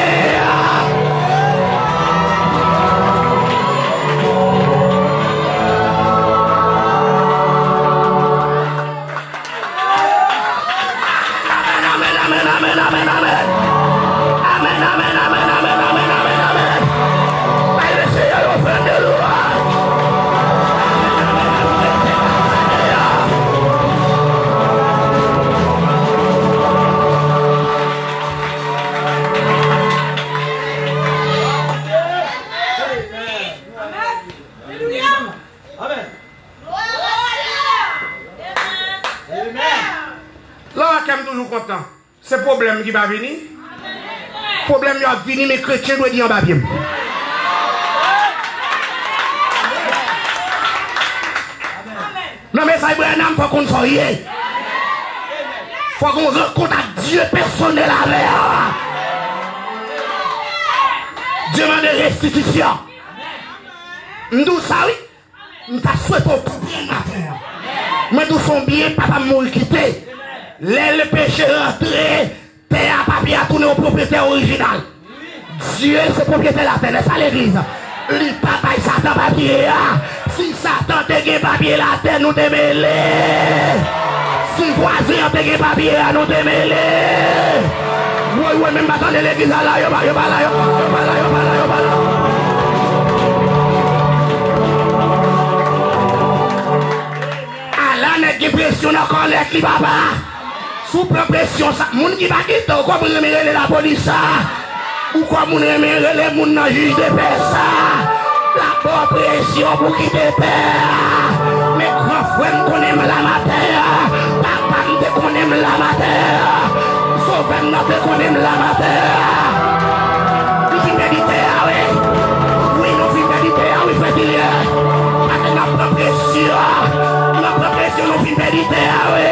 Amen, amen, amen, amen, amen. Amen, amen, amen, amen, amen, amen, amen. By the Seigneur of the Lord. Amen. Là, je suis toujours content. C'est le problème qui va venir. Le problème qui va venir, mes chrétiens doivent dire en bas bien. Non, mais ça, Ibrahim, il faut qu'on soit hier. Il faut qu'on rencontre à Dieu personnel avec. Dieu m'a des restitutions. Nous, ça, oui. Nous souhaitons pour bien matin. Mais nous sommes bien, papa m'a quitté. Le péché rentré, terre à papier à tourner au propriétaire original. Dieu, c'est propriétaire de la terre, c'est l'église. Lui, papa, il Satan papier. Si Satan te gagne papier, la terre nous te mêlé. Si voisin te gagne papier, nous te mêlé. Oui, oui, même pas dans l'église, là, yo pas là. Allah n'est qui pression encore les qui papa. Sous pression, ça, moun qui va quitter, ou quoi vous remerciez la police, ou quoi vous remerciez les moun dans juge de paix, la bonne pression pour quitter terre. Mais grand frère qu'on aime la matière, papa nous qu'on aime la matière, sauveur nous qu'on aime la matière. Nous finissons méditer, oui, nous finissons méditer, oui, frère, parce que nous prenons pression, nous finissons méditer, oui.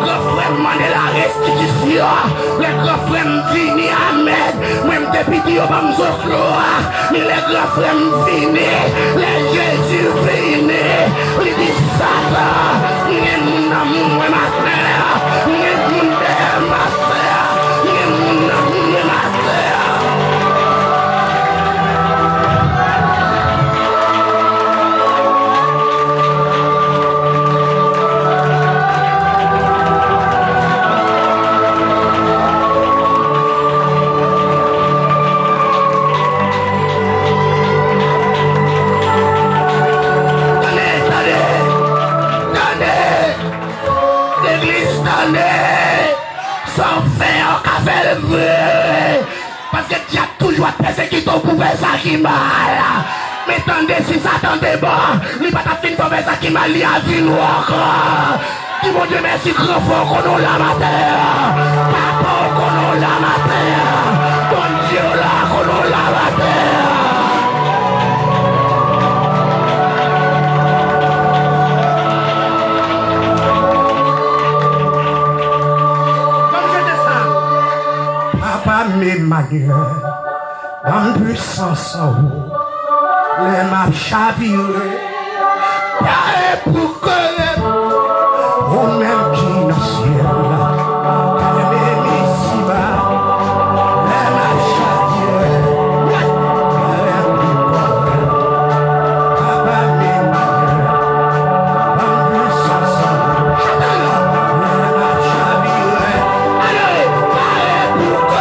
Le frère m'a de la restitution. Le grand frère vini Ahmed. Même depuis qu'il y a un mais le grand frère vini. Le Jésus vini. Il dit Satan. Il y a mon amour, ma terre. Il y a mon terre, ma terre. Il y a mon amour, ma terre. Parce que tu as toujours persécuté ton pouvoir ça qui mal. Mais attendez, si ça t'entendait bon, lui pas ta fine pour faire ça qui mal, il a vu encore. Dis mon Dieu merci grand fort qu'on a la matière. Papa qu'on a la matière. Bon Dieu là qu'on a la matière. Emmanuel, en puissance en haut, les maps chavirés, pareil pour que vous même qui dans le ciel, calmez ici bas, les maps chavirés, pareil pour que Papa Emmanuel, en puissance en haut, les maps chavirés, allez, pareil pour que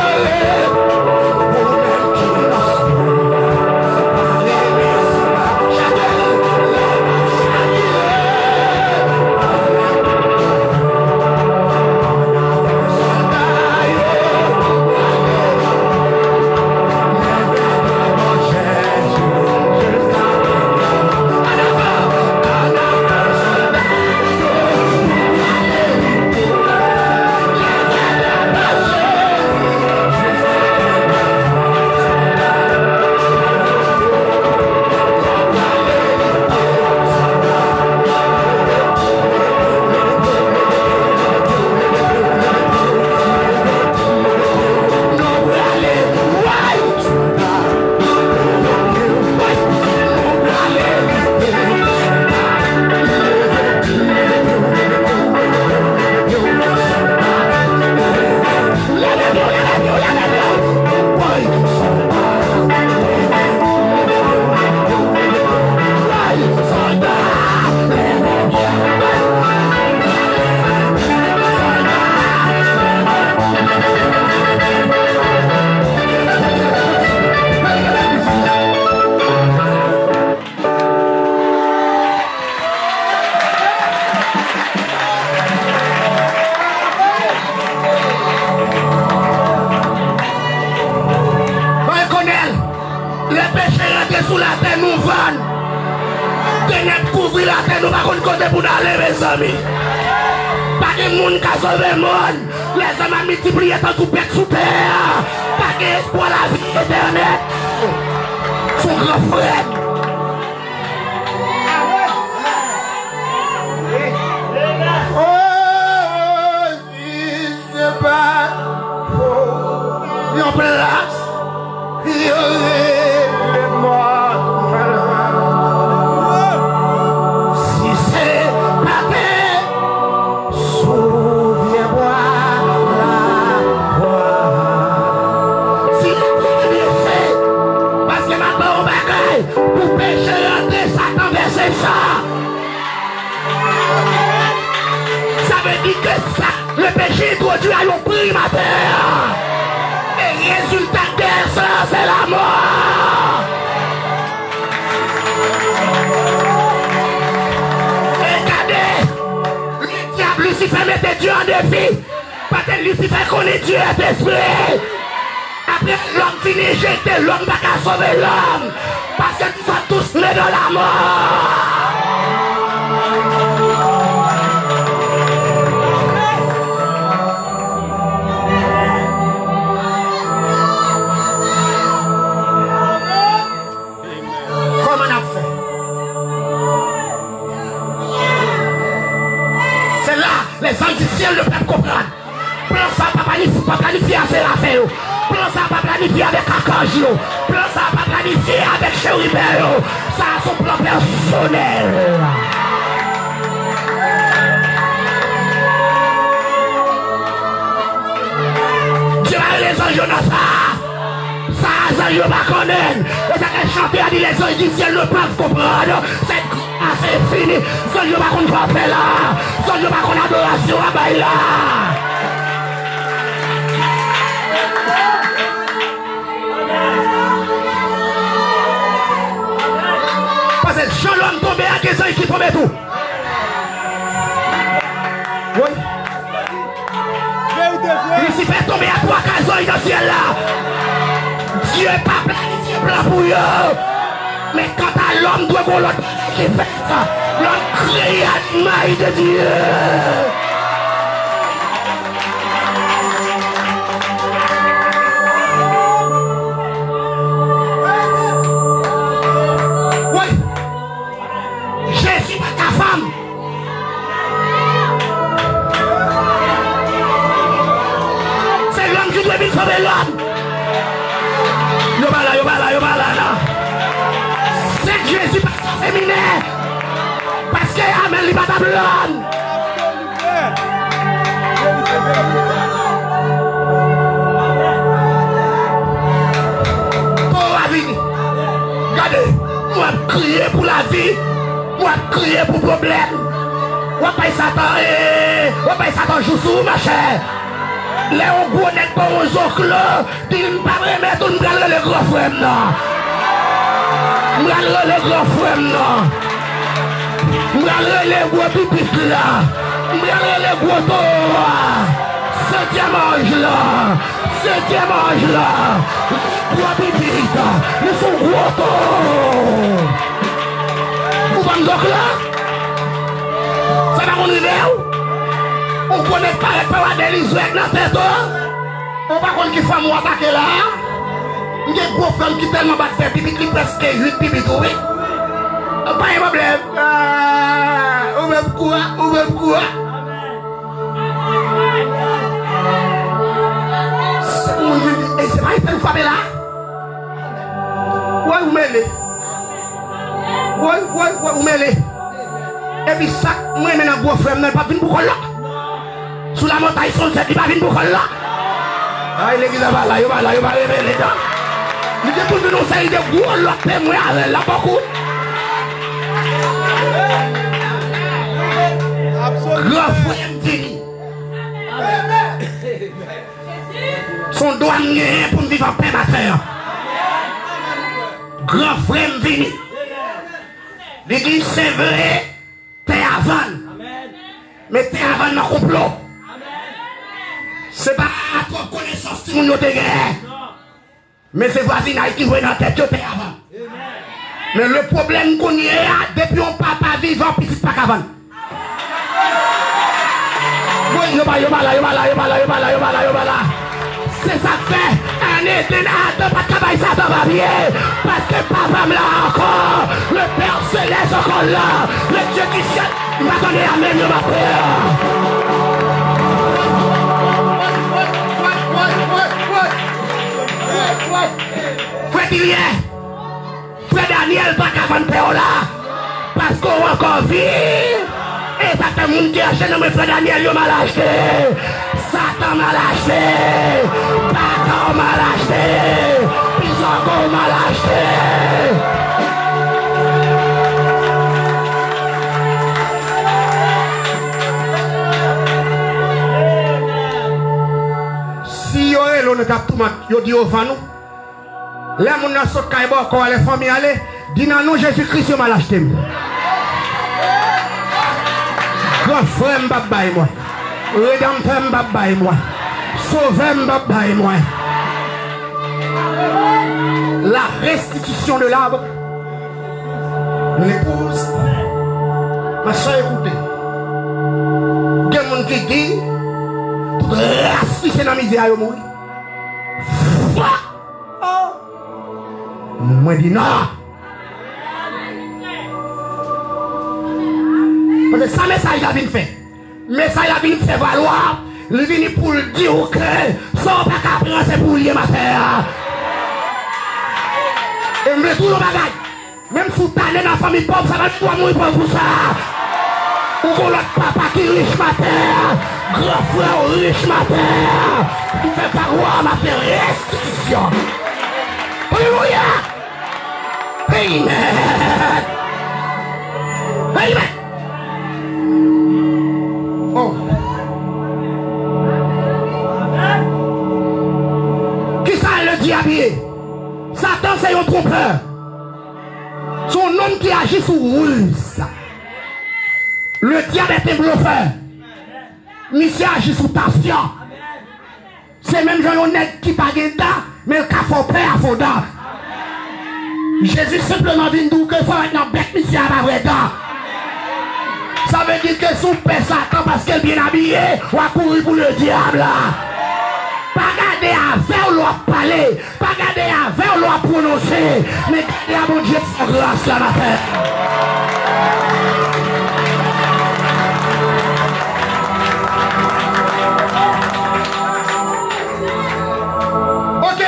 Les péchés rentrent sous la terre, nous vendons. Ténèbres couvrir la terre, nous ne pouvons pas côté pour aller, mes amis. Pas de monde qui a sauvé le monde. Les hommes ont multiplié tant que bête sous terre. Pas d'espoir la vie éternelle. Son grand frère. Oh, je sais pas. Yon place. Si c'est pas fait, souviens-moi la voix. Si c'est fait, parce que maintenant on bagaille, pour pécher rentrer, Satan verser ça. Ça veut dire que ça, le péché introduit à l'opprime à terre. Et résultat de ça, c'est la mort. Regardez, le diable Lucifer mettait Dieu en défi. Parce que Lucifer connaît Dieu est esprit. Après l'homme finit jeter, l'homme va qu'à sauver l'homme. Parce que nous sommes tous nés dans la mort. Les gens du ciel ne peuvent comprendre. Plan ça pas planifier avec Raphaël. Plan ça pas planifier avec Archange. Plan ça pas planifier avec Chérubel. Ça a son plan personnel. Dieu a les anges dans ça. Ça, les anges ne connaissent. Et ça qu'elle chante a dit les anges du ciel ne peuvent comprendre. C'est fini. Son Dieu va qu'on va faire là. Son Dieu va qu'on adoration à bailler là. Parce que Jean l'homme tombé à question qui tombe tout. Oui. Lucifer tombé à 3 cases dans le ciel là. Dieu n'est pas planifié blanc pour eux. Mais quand à l'homme doit qu'on l'autre qui fait ça, l'homme crée à l'image de Dieu. Oui. Jésus pas ta femme. C'est l'homme qui doit venir sauver l'homme. Yo va là. C'est Jésus parce que c'est féminin. Parce que Amen n'est pas ta blonde. Pour la vie. Regardez, moi crier pour la vie. Moi crier pour problème. Moi pas Satan joue sous ma chère. Les on connecte pas aux oncles. Ils ne pas remettre tout le grand frère là. M'galre le grand frère là. M'galre les gros pipites là. M'galre les gros tours. 7e ange là. 7e ange là. Gros pipites. Ils sont gros tours. Vous pas me dire là? Ça va qu'on rive? On connaît pas les parents d'Élise avec notre tête. On va qu'on qui femme ou attaquer là. Il y a une grosse femme qui tellement bat faire pipi, qui presque 8 pipi, oui. Pas de problème. Ou même quoi? Et c'est pas une femme là? Oui, vous mêlez. Oui, vous mêlez. Et puis ça, moi, je suis un gros frère, mais pas venir pour là. Sous la montagne, il ne pas venir pour là. Ah, l'église va là, il va révéler les dents. Il dit pour nous, ça, il dit, gros, l'autre témoin, là, beaucoup. Grand frère dit. Son doigt n'est pour me vivre en paix, ma terre. Grand frère dit. Il dit, c'est vrai, t'es avant. Mais t'es avant dans le complot. C'est pas à toi connaissance si nous te gagne. Mais c'est voisinage qui voit dans la tête de avant. Mais le problème qu'on y est, depuis on papa vivant, petit pas qu'avant. C'est ça que fait un été de pas travailler ça va bien. Parce que papa me l'a encore. Le Père Céleste encore là. Le Dieu qui chante, il m'a donné la même de ma prière. Frère Dilien, Frère Daniel, pas qu'à vendre Péola. Parce qu'on va encore vivre. Et ça te monde qui achète dans mes frères Daniel, il m'a lâché. Satan m'a lâché. Papa m'a lâché. Pisongo m'a lâché. Si yo est l'on cap tout mat, yo dit au van nous. Là mon n'a saute kay bo ko les familles aller, dit nan nous Jésus-Christ yo m'a lâché. Grand frère m'babay moi. Rédempteur m'babay moi. Sauveur m'babay moi. La restitution de l'arbre. L'épouse. Ma soeur écoutez. Il y a des gens qui disent toute race c'est dans la misère yo mourir. Moi dis non. Parce que ça message a venu faire. Message a venu faire valoir. Il vient pour dire que sans pas qu'à prendre c'est pour lier ma terre. Et me tout le bagage. Même si tu as dans la famille pauvre, ça va être mourir pour ça. Ou qu'on l'autre papa qui riche ma terre. Grand frère riche ma terre. Tu fais valoir ma terre restitution. Alléluia. Amen. Amen. Oh. Qui ça le diable? Satan c'est un trompeur. Son homme qui agit sous ruse. Le diable est un bluffeur. Monsieur agit sous tension. C'est même Jean honnête qui pas dedans, mais le cas faut peur à fond dedans. Jésus simplement dit nous que faut être dans bec monsieur à la vraie dent. Ça veut dire que son père Satan parce qu'elle est bien habillée, ou a couru pour le diable. Pas garder avec ou l'on parler, pas garder avec ou l'on prononcer, mais garder à mon Dieu sa grâce la matin. Ok.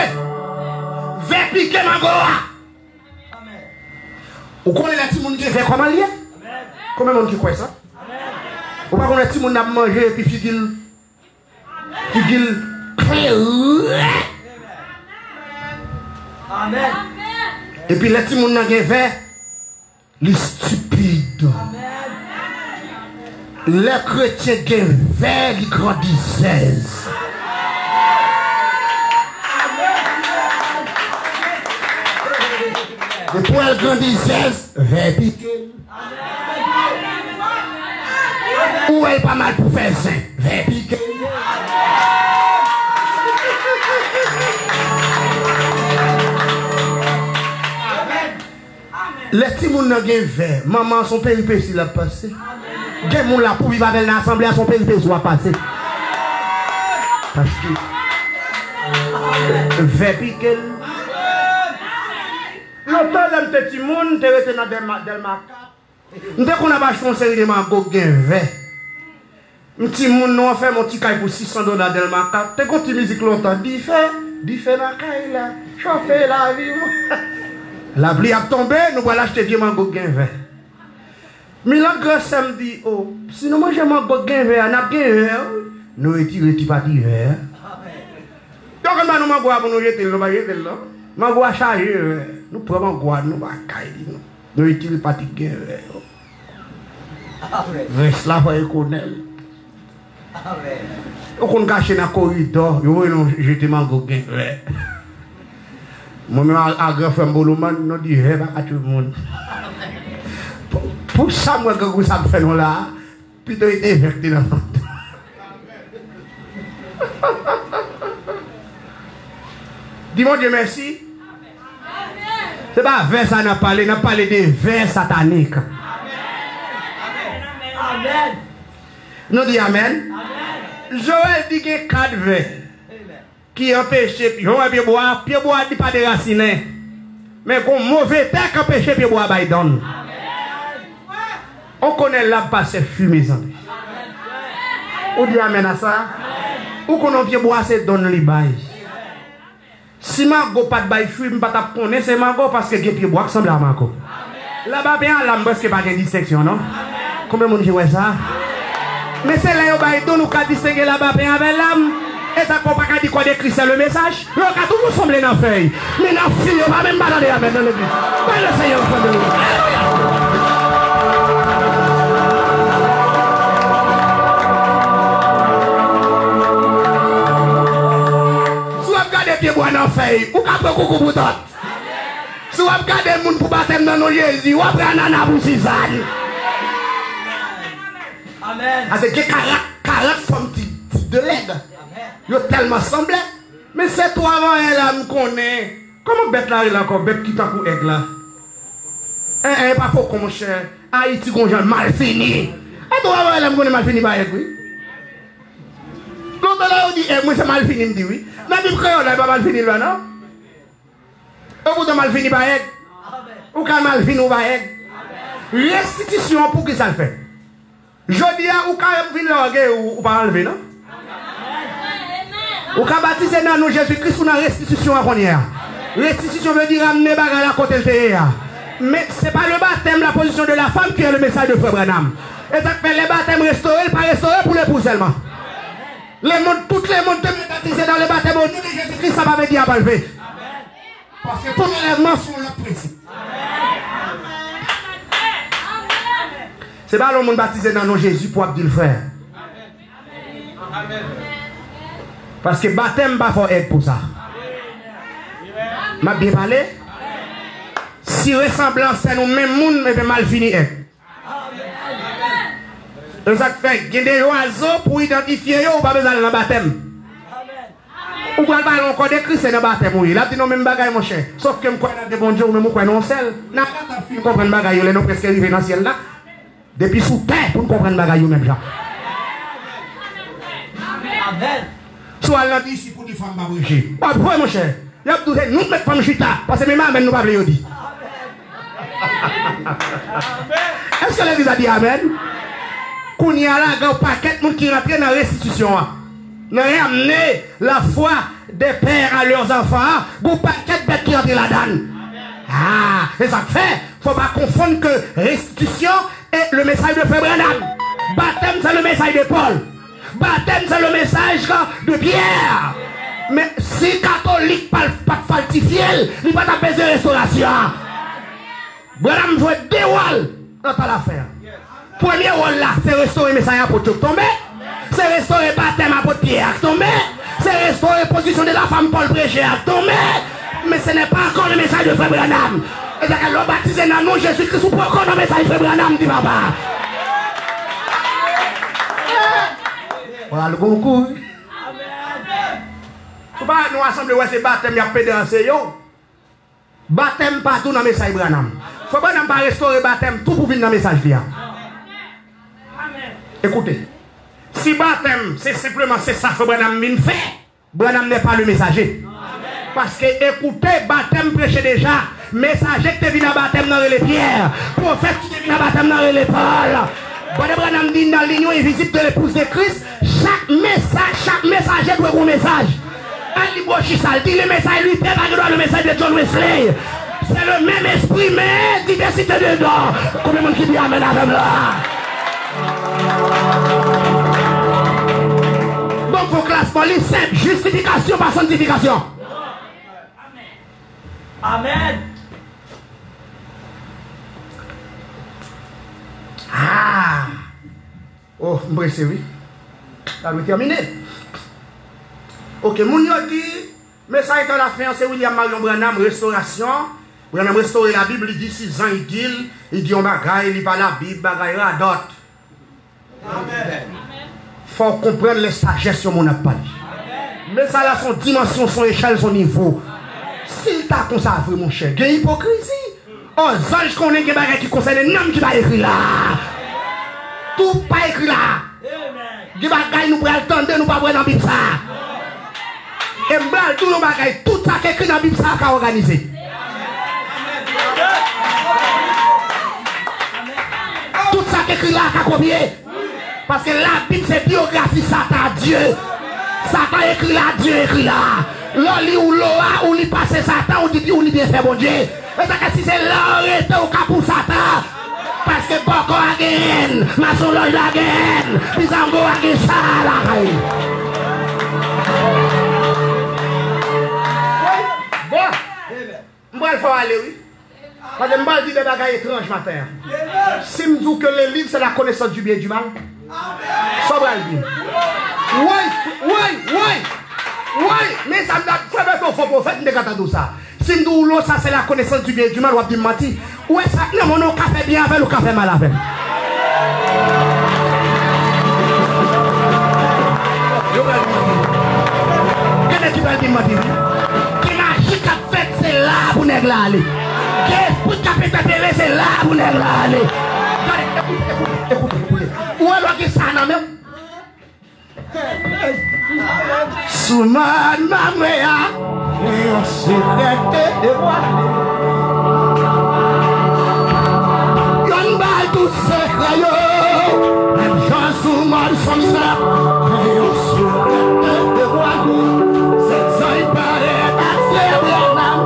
Vers piquer ma goa. Vous connaissez les petits gens qui font comment lier? Combien de monde qui croit ça? Vous ne connaissez pas les petits gens qui ont mangé et puis figil. Amen. Et puis les petits gens qui ont fait les stupides. Les chrétiens qui ont fait les grandissaient. Et pour elle grandissait, vers piquer. Ou elle pas mal pour faire ça, vers piquer. Les petits gens qui ont fait, maman son péripétie l'a passé. Les gens qui ont pour vivre avec l'assemblée à son péripétie va passer. Parce que vers piquer. L'auteur d'un petit monde, tu es dans Delma. Dès qu'on a acheté une série de mango, il y a un verre. Un petit monde, nous a fait mon petit caille pour $600 Delma. Tu as continué musique longtemps. Dis fait la caille là. Chauffer la vie. La pluie a tombé, nous allons acheter vieux mango, il y a un verre. Mais là, grâce samedi, oh, si nous mangeons mango, il y a un verre, nous avons un verre. Nous retirons petit parti verre. Donc, nous allons boire pour nous jeter là. Je vais charger, nous prenons quoi, nous allons cailler. Nous utilisons pas de guerre. Reste là pour connaître. On a caché dans le corridor, nous allons jeter mango guerre. Moi-même, à grand frère Boloman, nous disons à tout le monde. Pour ça, moi, que ça me fait là, plutôt il est verti dans le Dis mon Dieu merci. C'est pas vers ça n'a parlé des vers sataniques. Amen. Nous disons amen. Joël dit qu'il y a 4 vers qui empêchent pied bois dit pas de racines. Mais qu'on mauvais terre qui empêche pied bois Biden. On connaît la passe fumée. On dit amen à ça. Ou qu'on a pied bois c'est donne les bails. Si Margot pas de bail fume pas t'a connaître c'est Margot parce que pied bois semble à Margot. Là-bas bien là parce que pas de distinction non. Combien de monde jouait ça? Mais c'est là où on nous distinguer là-bas avec l'âme. Et ça ne peut pas dire quoi d'écrit c'est le message. Le cas toujours semblé dans la feuille. Mais dans la fille, on va même pas dans le but. Pas le Seigneur de nous. Si vous regardez pieds bois dans la feuille, vous avez beaucoup pour d'autres. Si vous regardez les gens pour baptême dans nos Jésus, vous avez un ananas pour Suzanne. Amen. Parce que caractère comme de l'aide. Yo tellement semblé. Mais c'est toi avant elle là me connaît. Comment bête là il encore bête qui t'a pour aigle là. Pas faux comme cher. Haïti gonjan mal fini. Et toi avant elle me connaît mal fini ba aigle oui. Quand là on dit moi c'est mal fini me dit oui. Mais Bible créole là pas mal fini là non. Et vous mal fini ba aigle. Ou quand mal fini ou ba aigle. Restitution pour qui ça le fait. Je dis à ou quand venir là ou pas enlever non. Ou quand baptiser dans nous Jésus-Christ pour la restitution à première. Restitution veut dire amener bagarre à côté de mais ce n'est pas le baptême, la position de la femme qui est le message de Frère Branham. Et ça fait les baptêmes restaurés, pas restaurés pour l'époux seulement. Toutes les mondes baptisées dans le baptême au nom de Jésus-Christ, ça va me dire à pas lever. Parce que tous les éléments sont le principe. Ce n'est pas le monde baptisé dans nos Jésus pour dire le frère. Amen. Parce que baptême pas faut être pour ça. M'a bien parlé. Si ressemblance c'est nous même monde mais mal fini est. Et ça fait qu'il y a des oiseaux pour identifier yo pas besoin dans baptême. Ou pas parler encore de Christ dans baptême oui. Là dit non même bagaille mon cher. Sauf que me croit dans de bon Dieu même croit non seul. N'a pas film comprendre bagaille les non presque arrivé dans ciel là. Depuis sous terre pour comprendre bagaille même genre. Amen. Soit là ici pour des femmes babriger. Pas vrai mon cher. Y a tout nous mettre femme chita parce que même amen nous pas le dire. Est-ce que l'église a dit amen? Qu'on y a là un paquet de monde qui rentre dans la restitution. Nous avons amené la foi des pères à leurs enfants. Pour paquet de bêtes qui rentrent là-dedans. Ah, et ça fait, il ne faut pas confondre que restitution et le message de Frère Branham. Baptême c'est le message de Paul. Baptême c'est le message de Pierre. Mais si catholique pas falsifié, il va pas baiser restauration. Branham joue deux rôles dans l'affaire. Premier rôle là, c'est restaurer le message pour tout tomber. C'est restaurer le baptême pour Pierre tomber. C'est restaurer la position de la femme Paul prêcher à tomber. Mais ce n'est pas encore le message de Frère Branham. Et c'est qu'elle a baptisé dans nous Jésus-Christ ou pas encore le message de Frère Branham, dit papa. Voilà le concours. Faut pas nous assembler ouais c'est baptême il y a pédancé yo. Baptême partout dans le message de Branham. Faut pas nous pas restaurer baptême tout pour venir dans le message là. Écoutez. Si baptême c'est simplement c'est ça que Branham vient faire, Branham n'est pas le messager. Parce que écoutez, baptême prêché déjà, messager qui vient à baptême dans les pierres, prophète qui vient à baptême dans les Paul. Bon, Branham dit dans l'union invisible de l'épouse de Christ, chaque messager doit avoir un message. Ali Bochissal dit le message lui perd le message de John Wesley. C'est le même esprit, mais diversité dedans. Combien de monde qui dit amen avec là? Donc, vos classements, les simple, justification par sanctification. Amen. Ah! Oh, moi, c'est oui. Ça va terminer. Ok, mon dit, mais ça est à la fin, c'est William Marion Branham, restauration. Branham restaurer la Bible, il dit 6 ans, il dit on bagaille, il pas la Bible, bagaille à d'autres. Amen. Faut comprendre les sagesses sur mon appel. Mais ça a son dimension, son échelle, son niveau. S'il t'a consacré, mon cher, il y a hypocrisie. Oh, ange qu'on est des bagages qui concernent les noms qui va écrire là. Tout pas écrit là. Des bagages nous pourrons attendre, nous pas voir dans la Bible ça. Et m'bral tous nos bagages, tout ça qui est écrit dans la Bible ça qu'a organisé. Tout ça qui est écrit là qu'a copié. Parce que la Bible c'est biographie Satan Dieu. Satan écrit là, Dieu écrit là. L'oli ou l'oa ou li passe Satan ou dit ou li bien fait bon Dieu. Et ça que si c'est l'arrêté au cas pour Satan. Parce que Boko a gagné, Maçon Loge la gagné, Bizango a gagné ça là. Bon, je vais aller, oui. Parce que je vais dire des bagages étranges matin. Si je dis que le livre c'est la connaissance du bien et du mal, ça va le dire. Oui, mais ça me donne très bien faux prophète, ne regarde tout ça. Si je dis l'eau, ça c'est la connaissance du bien et du mal, on va dire mentir. Ouais, ça, non, mon café bien avec ou café mal avec. Qu'est-ce que tu vas dire mentir? Qui magie qu'a fait, c'est là pour nègre aller. Qu'est-ce que tu as fait, c'est là pour nègre aller. Écoutez. Où est-ce que ça n'a même? Souman ma mère, et on secret de moi. Yon bal tout secret yo, même Jean Souman son sœur, et on secret de moi. C'est ça il paraît à faire bien l'âme.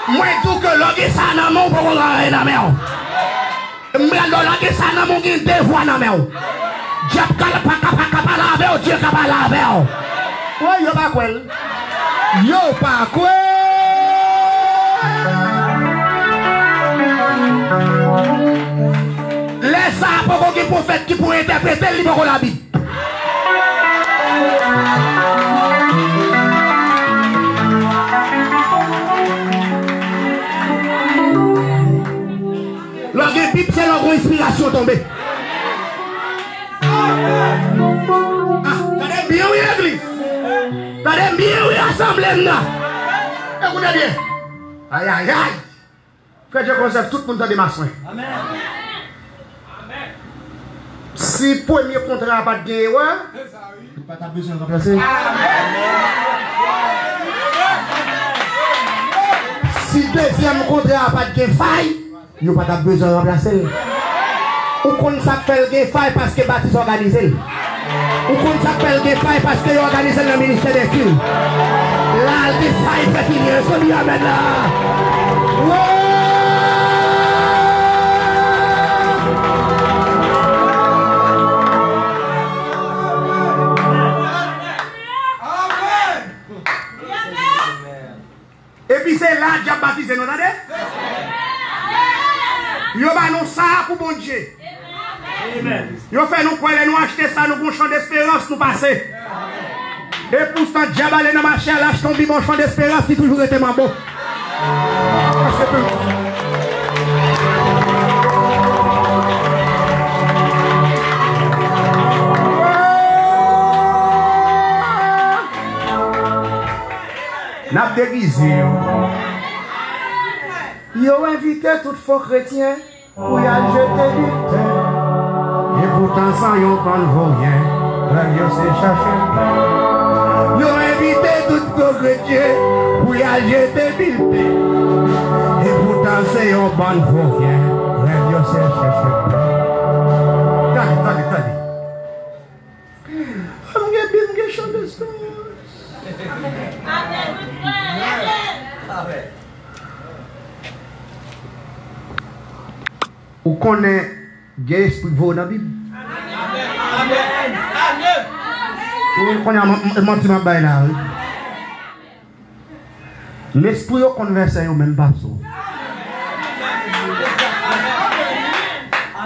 Moi, je dis que l'on ça dans mon pour la mer. Mais l'on ça dans mon guide de voix dans la mer. Dieu pas la Dieu pas la mer. Oui, yo pas quoi. Yo pas quoi. Laisse ça pour qu'on prophète qui pour interpréter le livre de la Bible. La Bible, c'est leur inspiration tombée. T'as bien oui, l'église. T'as bien oui, l'assemblée. Écoutez bien. Aïe. Que Dieu conserve tout le monde dans des maçons. Amen. Si le premier contrat n'a pas de gagné, il n'y a pas besoin de remplacer. Si le deuxième contrat n'a pas de gagné, il n'y a pas besoin de remplacer. Ou qu'on s'appelle le faille parce que bâtisse organisé. Ou qu'on s'appelle le faille parce qu'il organise le ministère des cultes. Là, le faille fait finir ce lieu maintenant. Et puis c'est là que j'ai baptisé, nous entendez? Yo ba nous ça pour bon Dieu. Amen. Yo fait nous quoi nous acheter ça nous bon champ d'espérance nous passer. Et pourtant diable aller dans marché là acheter un bon champ d'espérance qui toujours était bon. N'a déguisé. Yo invité tout faux chrétien pour y aller jeter du terre. Et pourtant sans yon pas vaut rien, yo s'est cherché. Yo invité tout faux chrétien pour y aller jeter du terre. Et pourtant c'est yon pas vaut rien, yo s'est cherché. Attendez. I'm chanter ça. Amen. Ou connaît Dieu esprit vaut dans la Bible. Amen. Ou connaît menti ma bail là. L'esprit au converser au même pas.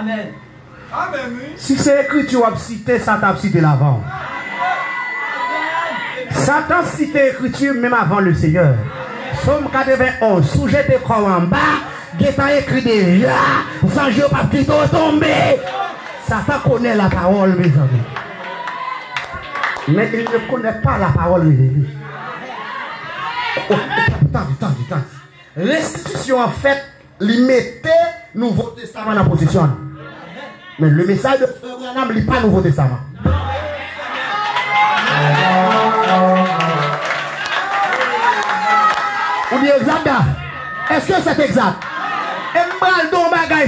Amen. Si c'est écrit, tu vas citer, ça t'a cité l'avant. Satan cite l'écriture même avant le Seigneur. Somme 91, sujet de corps en bas, Géta écrit déjà, sans jeu pas plutôt tomber. Satan connaît la parole, mes amis. Mais il ne connaît pas la parole révélée. Attends. Restitution, en fait, il mettait Nouveau Testament dans la position. Mais le message de Frère Branham ne lit pas Nouveau Testament. Ou bien exact? Est-ce que c'est exact?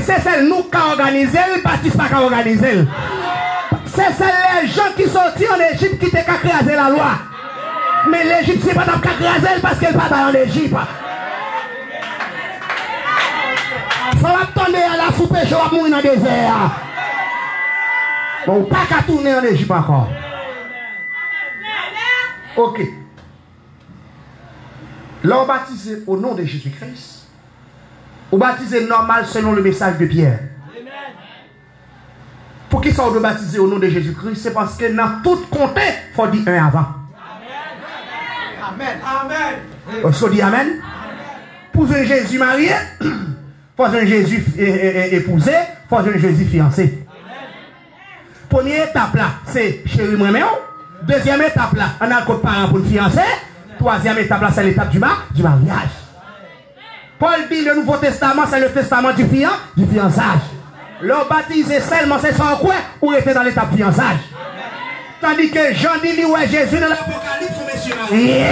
C'est celle nous qui organisé, le parti pas qui organisé. C'est celle les gens qui sont sortis en Égypte qui t'ont crasé la loi. Mais l'Égypte, c'est pas qu'à craser parce qu'elle n'est pas en Égypte. Ça va tourner à la soupe et je vais mourir dans le désert. Bon, pas qu'à tourner en Égypte encore. Ok. Là, on baptise au nom de Jésus-Christ. On baptise normal selon le message de Pierre. Pour qui ça on doit baptiser au nom de Jésus-Christ? C'est parce que dans tout compte, il faut dire un avant. Amen. Amen. On se dit Amen. Pour un Jésus marié, pour un Jésus épousé, pour un Jésus fiancé. Première étape là, c'est chéri moi-même. Deuxième étape là, on a le code parent pour le fiancé. Troisième étape là, c'est l'étape du mariage. Paul dit le Nouveau Testament, c'est le testament du fiançage. Le baptisé seulement, c'est sans quoi ou était dans l'étape fiançage. Tandis que Jean dit, ouais, Jésus dans l'Apocalypse, monsieur marié.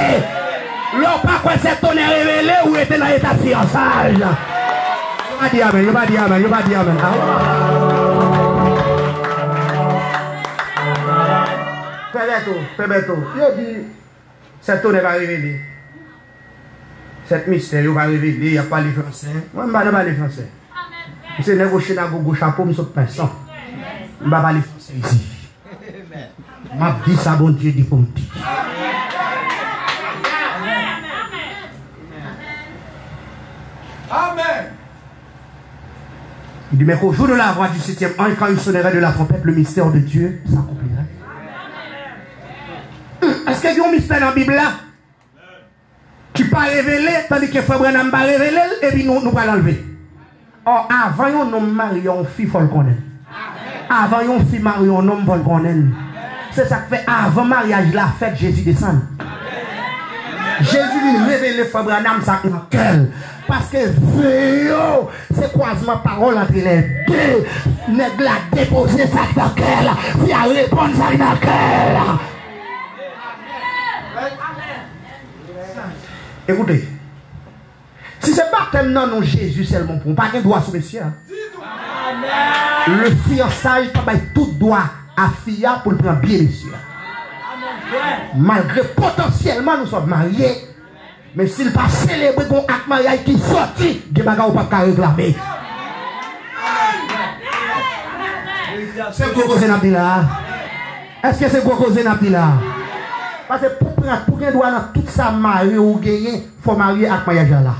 L'on pas quoi c'est tonnerre révélé ou était dans l'étape fiançage. Il va dire amen, il va dire amen, il va dire amen. Fais bientôt. Il dit, c'est tonnerre va révéler. Cette mystère, il va révéler, il n'y a pas les français. Moi, je ne vais pas les français. Je vais négocier dans le chapeau, je suis personne. Je ne vais pas les français ici. Je dis ça, bon Dieu, dit pour me dire. Amen. Il dit, mais qu'au jour de la voix du 7e ange, quand il sonnerait de la trompette, le mystère de Dieu s'accomplirait. Est-ce qu'il y a un mystère dans la Bible là? Tu pas révélé, tandis que Frère Branham pas révélé, et puis nous pas l'enlever. Or, avant nous marions une fille, il faut le connaître. Avant une fille marions un homme, il faut le connaître. C'est ça que fait avant mariage, la fête, Jésus descend. Jésus lui révèle Frère Branham ça dans le cœur. Parce que c'est croisement parole entre les deux. Nèg la déposer ça dans le cœur. Puis à répondre ça dans le cœur. Écoutez, si c'est baptême non Jésus seulement pour pas de droit sur monsieur. Le fiançage pas tout droit à fia pour le prendre bien monsieur. Malgré potentiellement nous sommes mariés, mais s'il pas célébrer un acte mariage qui sorti, des bagages pas qu'à réclamer. C'est quoi cause n'a là? Est-ce que c'est quoi cause n'a là? Parce que pour qu'il doit dans tout ça marier ou gagner, il faut marier avec mariage là.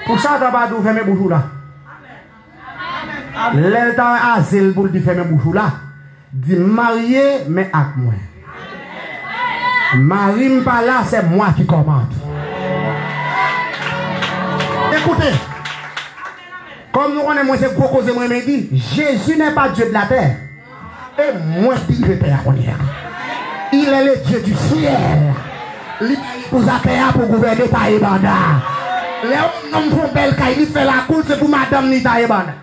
Pour ça, on va fermer bouchou là. L'état asile pour dire fermer bouchou là. Dit marier, mais avec moi. Marie pas là, c'est moi qui commande. Écoutez, comme nous connaissons, c'est gros cause moi dit, Jésus n'est pas Dieu de la terre. Et moi, je dis, je te la connais. Il est le Dieu du ciel. Il vous a payé pour gouverner Taïbanda. Les hommes font belle caille, il fait la course pour madame ni Taïbanda.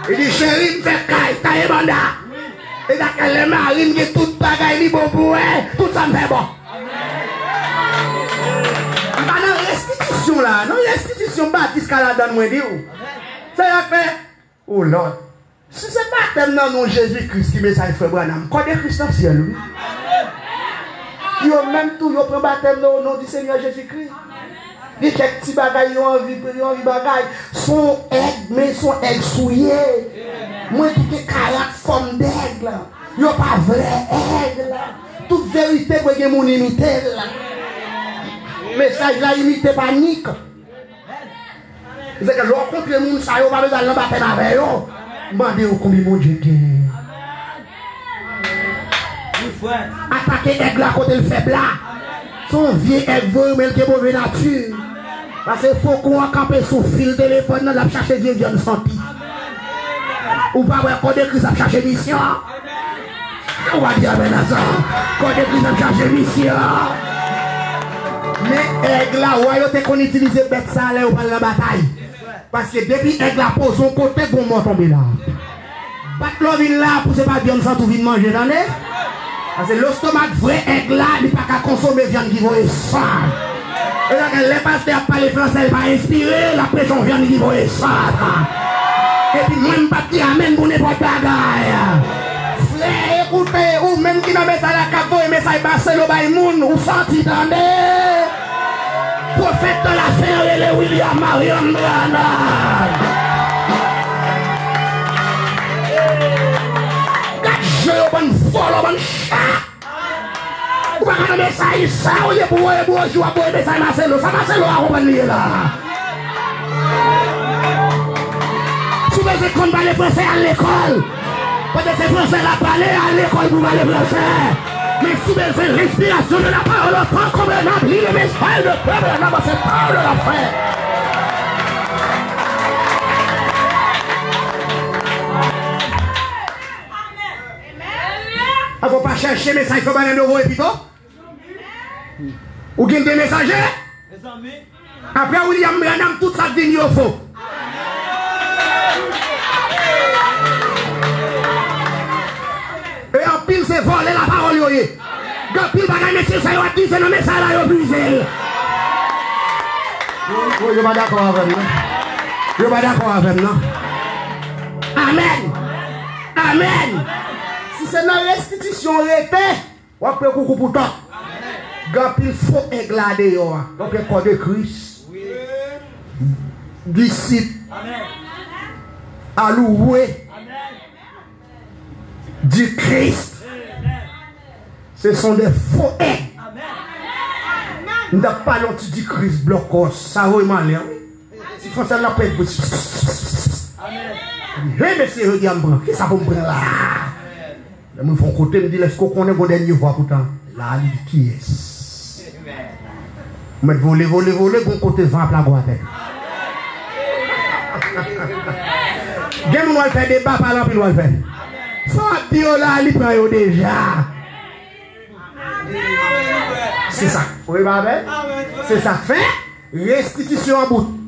Il dit chérie, il fait caille Taïbanda. Et d'accord, les marines qui tout bagaille, ils bon pour tout ça me fait bon. Restitution là, non restitution baptiste qu'à la donne moi dit ou. C'est la fait. Oh Lord. Si c'est pas tellement non Jésus-Christ qui met ça Frère Branham, quoi de Christ dans ciel oui. Yo même tout yo prend baptême au nom du Seigneur Jésus-Christ. Dit quelques petits bagailles yo envie bagaille, son aigle mais son aigle souillé. Moi qui 40 formes d'aigle. Yo pas vrai aigle. toute vérité pour que mon imiter. Message là imité panique. C'est que je rencontre les gens, ça y est, pas besoin de battre avec eux. Demandez combien mon Dieu gagne. Attaquer l'aigle à côté le faible là. Son vieux aigle, mais qui est mauvaise nature. Parce qu'il faut qu'on campe sous fil téléphone, là, chercher Dieu, Dieu nous sentit. Ou pas, quand on écrit, ça cherche mission. On va dire, ben, ça. Quand on écrit, ça cherche mission. Mais aigle là, ouais, qu'on utilise bête ça, là, ou pas la bataille. Parce que depuis aigle là, pose son côté, bon, moi, tomber là. Battre l'ovine là, pour c'est pas viande sans tout vide manger, dans les. Parce que l'estomac vrai aigle là, il n'est pas qu'à consommer viande qui va ça. Et là, les pasteurs parlent français, ils vont inspirer, la pression viande qui va ça. Et puis, moi, je ne pas qui amène pour n'importe quoi. Frère, écoutez, ou même qui n'a pas ça la capo, mais ça est passé le bail moun, ou senti dans prophète de la fin, et le William Marion Branham. Je bonne folle, bonne chat. Ou pas quand on ça, il ça, ou il est pour jouer à boire, mais ça Marcelo, ça Marcelo a compagnie là. Si vous êtes contre parler français à l'école, peut-être c'est français à parler à l'école pour parler français. Mais si vous faites respiration de la parole, on prend comme un appli, le message de peuple, c'est parole de la frère. Il ne faut pas chercher message, il faut pas aller au épito. Ou bien des messagers. Après William Branham, tout ça dit au faux. Et en pile, c'est voler la parole. Quand pile, bagaille, monsieur, ça y a dit, c'est le message là, il a brisé. Je ne suis pas d'accord avec nous. Je ne suis pas d'accord avec nous. Amen. Amen. Si c'est dans la restitution, on peut coucou pour toi. Quand il faut éclater, on peut corps de Christ. Disciple. Alloué. Du Christ. Ce sont des faux ailes. Nous n'avons pas l'anti du Christ blocos. Ça va mal. Si Français n'a pas été. Amen. Mais c'est regarde, qu'est-ce que ça va me prendre là? Je me fais côté, me dit, est-ce qu'on connaît mon dernier voix pourtant? Là, il dit, qui est-ce? Mais voler, bon côté vent à la boîte. Gen va faire débat par là, puis nous va faire. Sans dire là, il prend déjà. C'est ça. Oui, Amen. C'est ça. Fait restitution en bout.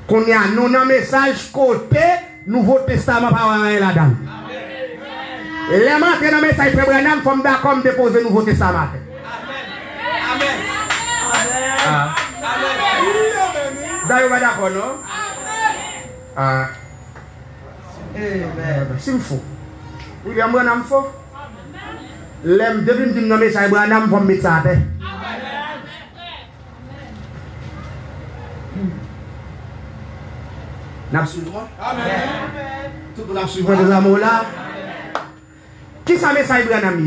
Qu'on y a nous un message côté Nouveau Testament par là-dedans. Et les mains dans le message Frère Branham, il faut d'accord me déposer le Nouveau Testament. Amen. D'ailleurs, vous êtes d'accord, non? Amen. C'est faux. William Branham faux. L'aime depuis que je me message Branham, il faut me mettre ça à terre. N'a suivre. Amen. Tout le monde suivre des amours là. Qui ça message Branham?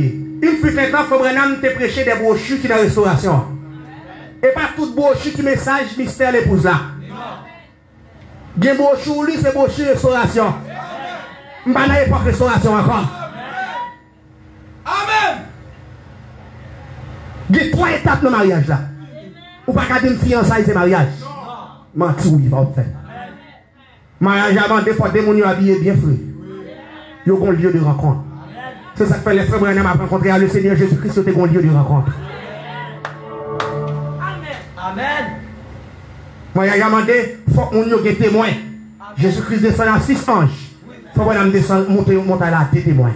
Il fut un temps que Branham te prêché des brochures qui dans la restauration. Et pas toute brochure qui message mystère l'épouse là. Des brochures lui c'est brochure restauration. Je ne sais pas l'époque restauration encore. Amen. Il y a 3 étapes dans le mariage là. Ou pas garder une fiançailles c'est mariage. Menti oui, va faire. Mariage avant des fois des gens habillés bien frais. Ils ont un lieu de rencontre. C'est ça que fait les frères Branham à rencontrer le Seigneur Jésus-Christ, c'est un lieu de rencontre. Amen. Mariage avant des faut qu'on ait des témoins. Jésus-Christ descend à 6 anges. Il faut qu'on descend monter à la des témoins.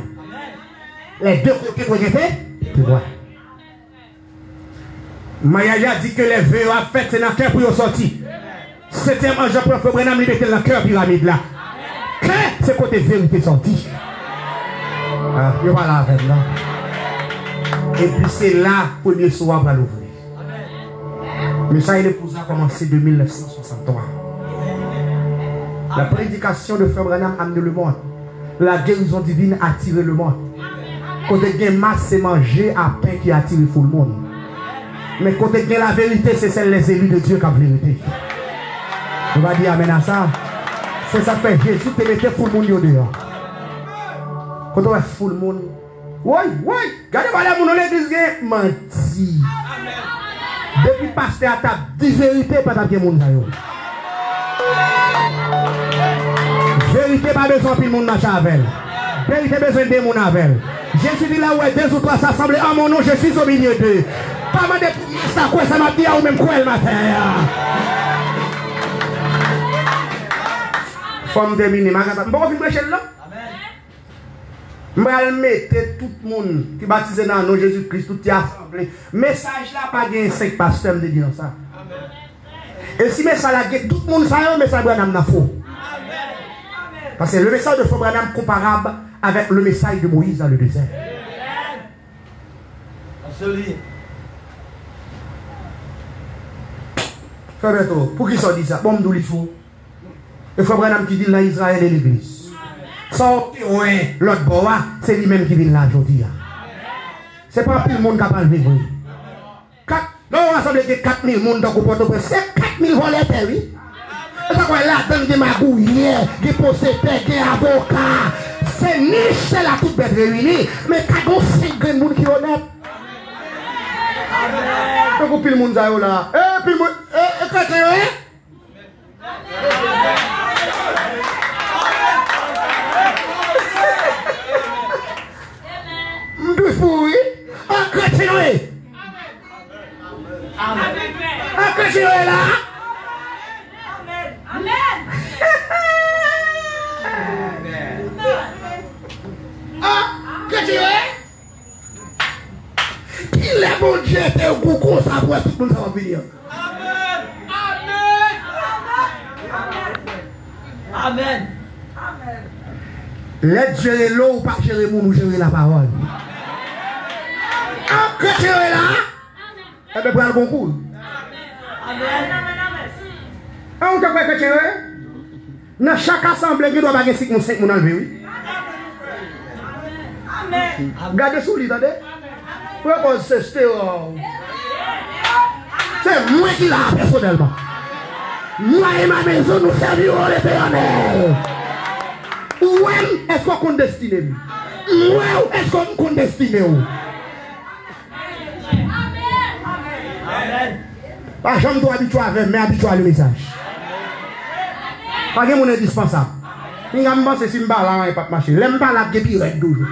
Les deux côtés pour être témoins. Mariage a dit que les vœux à fait c'est dans le cœur pour sortir. 7e ange pour Frère Branham lui mettre dans le cœur pyramide là. Que c'est côté vérité sorti. Ah, je pas là avec là. Et puis c'est là pour le soir va l'ouvrir. Mais ça il est pour ça commencé en 1963. La prédication de Frère Branham a amené le monde. La guérison divine a attiré le monde. Côté de masse, c'est manger à pain qui attire tout le monde. Mais côté de la vérité, c'est celle des élus de Dieu qui a la vérité. On va dire amen à ça. C'est ça que fait Jésus te mettait tout le monde dehors. Quand on va tout le monde. Oui. Regardez voilà mon l'église menti. Depuis pasteur à ta dit vérité, pas ta bien monde. Vérité pas besoin de monde marcher avec elle. Vérité besoin de monde avec elle. Jésus dit là où deux ou trois s'assemblent en mon nom, je suis au milieu d'eux. Pas mal de ça quoi ça m'a dit ou même quoi le matin. Femme terminée, ma gata. Bon, on va finir là. Je vais mettre tout le monde qui baptise dans le nom de Jésus-Christ, tout est assemblé. Message là, pas de 5 pasteurs de dire ça. Et si message là, tout le monde sait, le message de Branham n'a faux. Parce que le message de Frère Branham est comparable avec le message de Moïse dans le désert. Absolument. Frère Beto, pour qui ça dit ça? Bon, nous le faut. Le Frère Branham qui dit là, Israël et l'église. Sortez, ouais, l'autre bois, c'est lui-même qui vient là aujourd'hui. C'est pas tout le monde qui a parlé. Non, on a semblé que 4000 personnes dans le Port-au-Prince. C'est 4000 volontaires, oui. C'est quoi là-dedans, des magouilles, des possédés, des avocats. C'est niche, c'est la toute bête réunie. Mais quand on sait que les gens qui sont honnêtes. Pourquoi tout le monde est là? Eh, puis moi, quand tu es oui, continuez. Continuez là. Amen. Continuez. Il est bon Dieu, t'es au coucou, ça pour tout le monde, ça va venir. Amen. Laisse gérer l'eau ou pas gérer mon ou gérer la parole. Continuez là. Et bien, pour le concours. On t'a fait continuer. Dans chaque assemblée, il doit y avoir 5 ou 5 enlevé, oui. Gardez sous lui, attendez. Pourquoi c'est moi qui l'a personnellement. Moi et ma maison, nous servirons l'Éternel. Ou est-ce qu'on compte destiné? Ou est-ce qu'on compte destiné? Pas jamais doit habituer avec, mais habituer le message. Pas que mon indispensable. Il y a un moment, c'est si je ne vais pas marcher. Je ne vais pas la guérir toujours.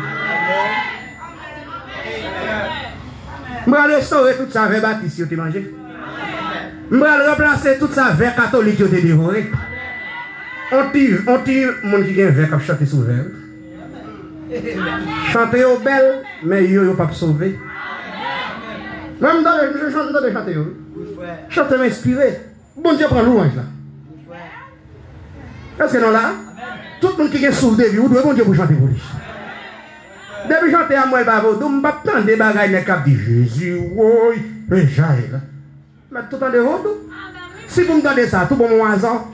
Je vais restaurer tout ça avec Baptiste, tu mangé. Je vais remplacer tout ça avec catholique, tu dévoré. On tire, mon qui vient avec chanter sous verre. Chanter au bel, mais il n'y a pas sauvé. Même dans le chante de chanter. Chanter m'inspirer. Bon Dieu prend louange là. Est-ce que non là? Tout le monde qui est souffle de vie, vous devez bon Dieu pour chanter pour lui. Depuis chanter à moi, je ne vais pas attendre des bagailles de cap de Jésus. Oui, mais j'aille là. Mais tout en dehors, si vous me donnez ça, tout bon mon hasard.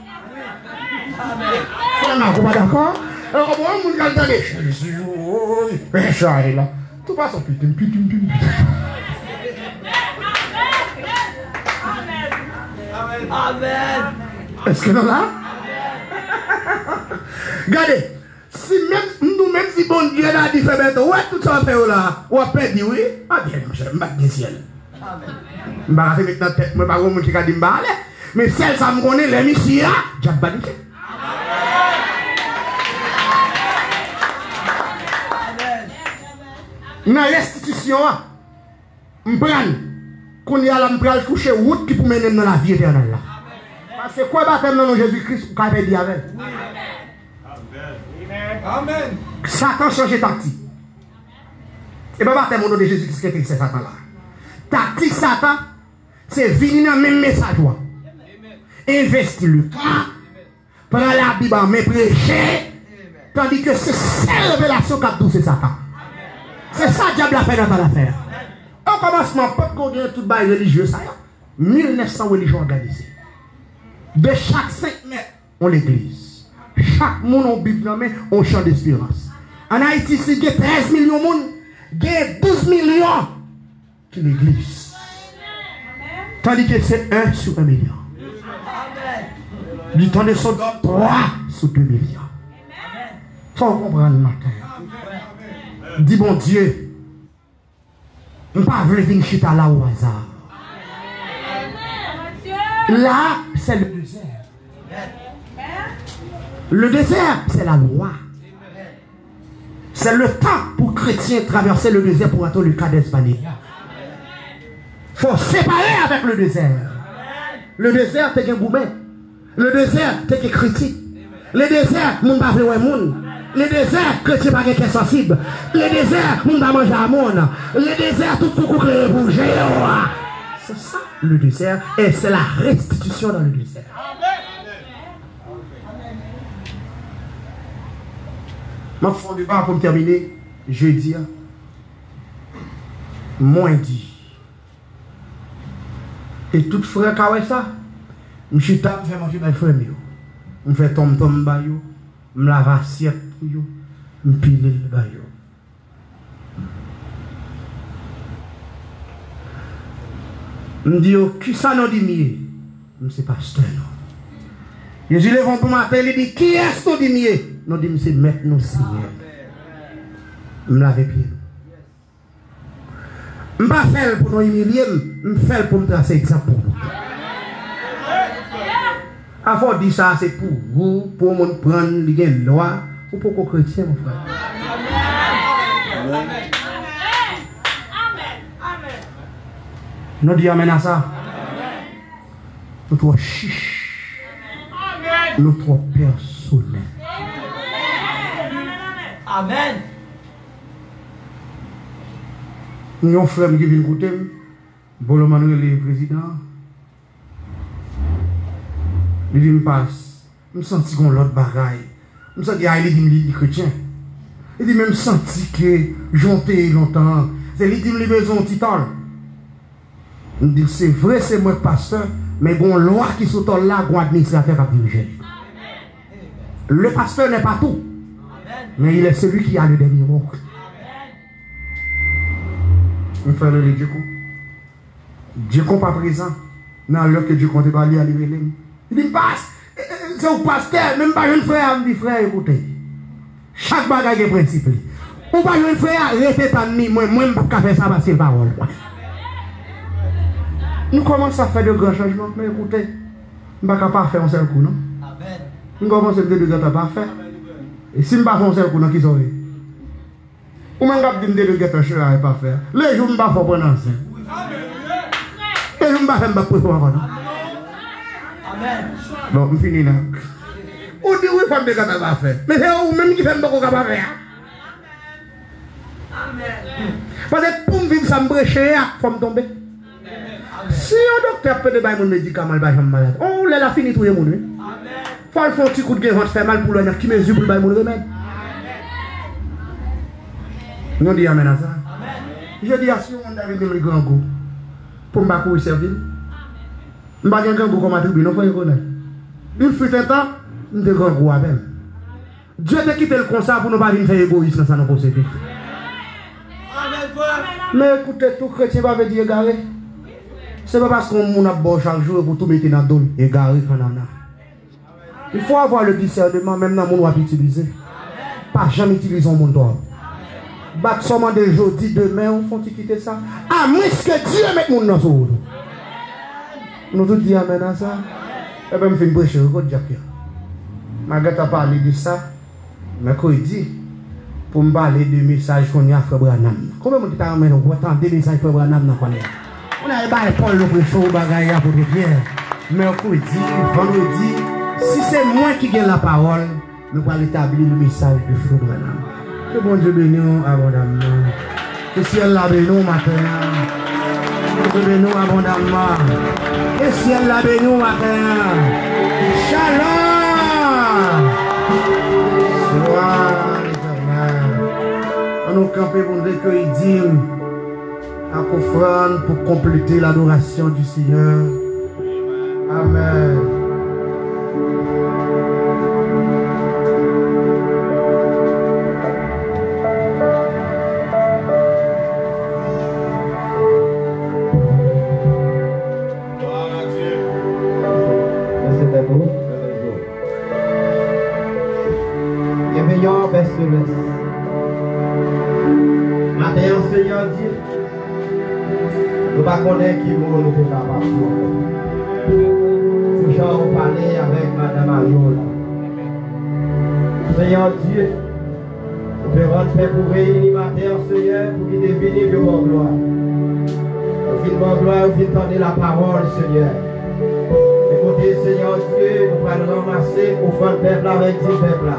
Vous pas d'accord? Alors, moi, je vais donner Jésus. Oui, mais j'aille là. Tout passe en putain. Amen. Est-ce que non là? Regardez, si même si bon Dieu a dit fait bête, ouais, tout ça fait là, ou après dit oui, ah bien, je vais me ciel. Je vais me mettre dans la tête, je ne vais pas me dire que mais celle ça me connaît, les messieurs, j'ai pas dit. Dans l'institution, je prends, qu'on y a là, je prends le toucher route qui peut mener dans la vie éternelle là. Parce que quoi baptême dans Jésus-Christ pour qu'il y avec? Amen. Satan change tactique. Et bien baptême au nom de Jésus-Christ qui c'est Satan là. Tactique Satan, c'est venir dans le même message. Investir le cas, prendre la Bible, mais prêcher. Tandis que c'est cette révélation qui a poussé Satan. C'est ça que le diable a fait dans ton affaire. Au commencement, pas qu'on ait tout le bail religieux, ça y est. 1900 religions organisées. De chaque 5 mètres, on l'église. Chaque monde en Bible, on chante d'espérance. En Haïti, il y a 13 millions de monde. il y a 12 millions qui l'église. Tandis que c'est 1 sur 1 million. Du temps de son 3 sur 2 millions. Ça, on comprend le matin. Dis bon Dieu, je ne vais pas venir chita là au hasard. Là, c'est le désert. Le désert, c'est la loi. C'est le temps pour chrétiens traverser le désert pour attendre le cas d'Espagne. Il faut séparer avec le désert. Le désert, c'est un gourmet. Le désert, c'est un critique. Le désert, mon pas vrai monde. Le désert, chrétien pas quelqu'un sensible. Le désert, mon pas manger à monde. Le désert, tout ce qu'on crée pour gérer. C'est ça le désert. Et c'est la restitution dans le désert. Ma foi du bar pour me terminer, je dis, moins dit. Et tout frère qui ça, je suis tard faire manger mes frères. Je fais tom-tom, je lave assiette pour eux, je pile le baillot. Je dis, qui ça nous dit mieux? Je suis pasteur. Je dis, les vont pour m'appeler, il dit, qui est-ce qu'on dit mieux? Nous disons, c'est mettre nous Seigneur. Je me lave les pieds. Je ne vais pas faire pour nous humilier, je vais faire pour me tracer exemple pour nous. Avant de dire ça, c'est pour vous, pour nous prendre les lois, ou pour les chrétiens, mon frère. Amen. Nous disons amen à ça. Nous trop chiche. Nous trop personnels. Amen. Nous avons un frère qui vient écouter, Bolo Manuel, le président. Il dit, je passe. Je me sens qu'on l'autre bagaille. Je me sens qu'il y a des chrétiens. Il dit, même senti que j'ontais longtemps. C'est lui qui me besoin de titan. Je dis, c'est vrai, c'est moi pasteur, mais bon, loi qui sont là, bon administrateur à diriger. Le pasteur n'est pas tout. Mais il est celui qui a le dernier mot. On fait le Dieu. Dieu n'est pas présent. Dans l'heure que Dieu compte parler à l'éveiller. Il dit, passe. C'est au pasteur, même pas un frère, me dit frère, écoutez. Chaque bagage est principe. Ou pas un frère, restez pas de moi, je ne peux pas faire ça parce que c'est parole. Nous commençons à faire de grands changements, mais écoutez, je ne peux pas faire un seul coup, non? Amen. Nous commençons à faire de grands pas faire. Et si je ne peux pas faire un seul coup, non, qui sont ou même quand je dis que je ne vais pas faire. Les jours, je ne vais pas faire pendant ça. Et je ne vais pas faire pour toi. Bon, je finis là. Ou dit oui, femme de ne pas faire. Mais c'est vous-même qui faites beaucoup de faire. Parce que pour vivre sans brécher, il faut me tomber. Si un docteur peut donner un médicament, il va être malade. On l'a fini tout le monde. Il faut faire un petit coup de gueule, faire mal pour le qui mesure pour le remède. Nous disons amen à ça. Je dis à ce monde avec des grands goûts. Pour me servir. Je ne vais pas un grand goût comme attribut, non, faut connaître. Il fut un temps, je suis un grand goût avec. Dieu t'a quitté le conseil pour ne pas venir faire égoïsme dans sa non-possédé. Mais écoutez, tout chrétien va venir égaré. Ce n'est pas parce qu'on a beau chaque jour pour tout mettre dans le dos, égaré qu'on en a. Il faut avoir le discernement, même dans le monde où on va utiliser. Pas jamais utiliser mon droit. Battre seulement de jeudi, demain, on faut quitter ça. Ah, mais ce que Dieu met mon dans ce monde. Nous tous disons amen à ça. Et bien, je fais une brèche, je vais dire que. Malgré tu parlé de ça, mercredi, pour me parler de messages qu'on a à Frère Branham. Combien de temps on va attendre des messages Frère Branham dans le palais? On a pas Paul le prêcheur au bagaille pour te dire. Mercredi, vendredi, si c'est moi qui gagne la parole, nous allons établir le message de Frère Branham. Que bon Dieu bénisse abondamment. Que le ciel la bénisse matin. Que Dieu bénisse abondamment. Que le ciel la bénisse matin. Shalom. Sois l'éternel. On nous camper pour nous recueillir dîmes à offrande pour compléter l'adoration du Seigneur. Amen. faiblesse. Matin, Seigneur dit, nous ne connaissons pas qui mot nous sommes capables. C'est genre on parlait avec Madame Ariola. Seigneur Dieu, nous pouvons rendre paix pour réunir matin, Seigneur, pour qu'il devienne de bonne gloire. Au fin de bonne gloire, au fin de la parole, Seigneur. Écoutez, Seigneur Dieu, nous allons ramasser au fond de peuple avec 10 peuples.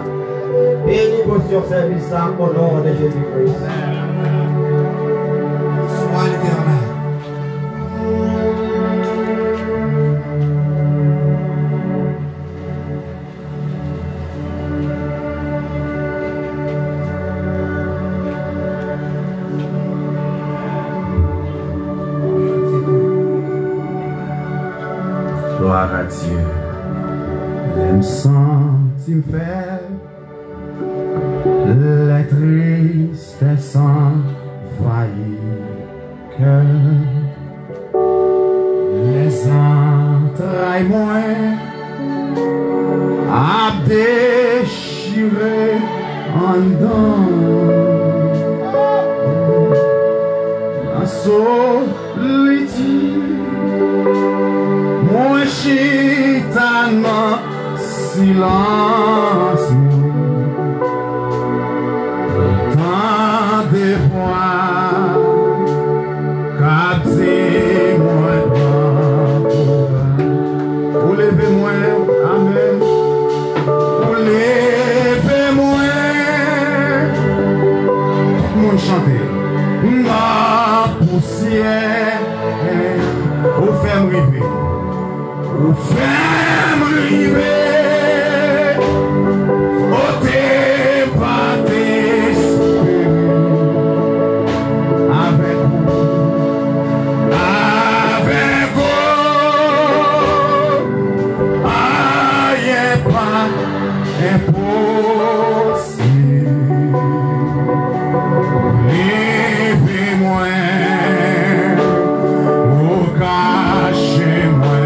Bénis vos sur service au nom de Jésus-Christ. Sois l'Éternel. Gloire à Dieu. L'aime sentir faire la tristesse envahit cœur. Les entrailles moins à déchirer en dedans. En solitude. Mon chitanement silence tant de fois capté moi pour lever moi amen pour lever moi tout le monde chanter ma poussière au fait me rêver. Fais-moi arriver au tes pas avec vous, aïe pas impossible. Levez-moi, au cachez-moi.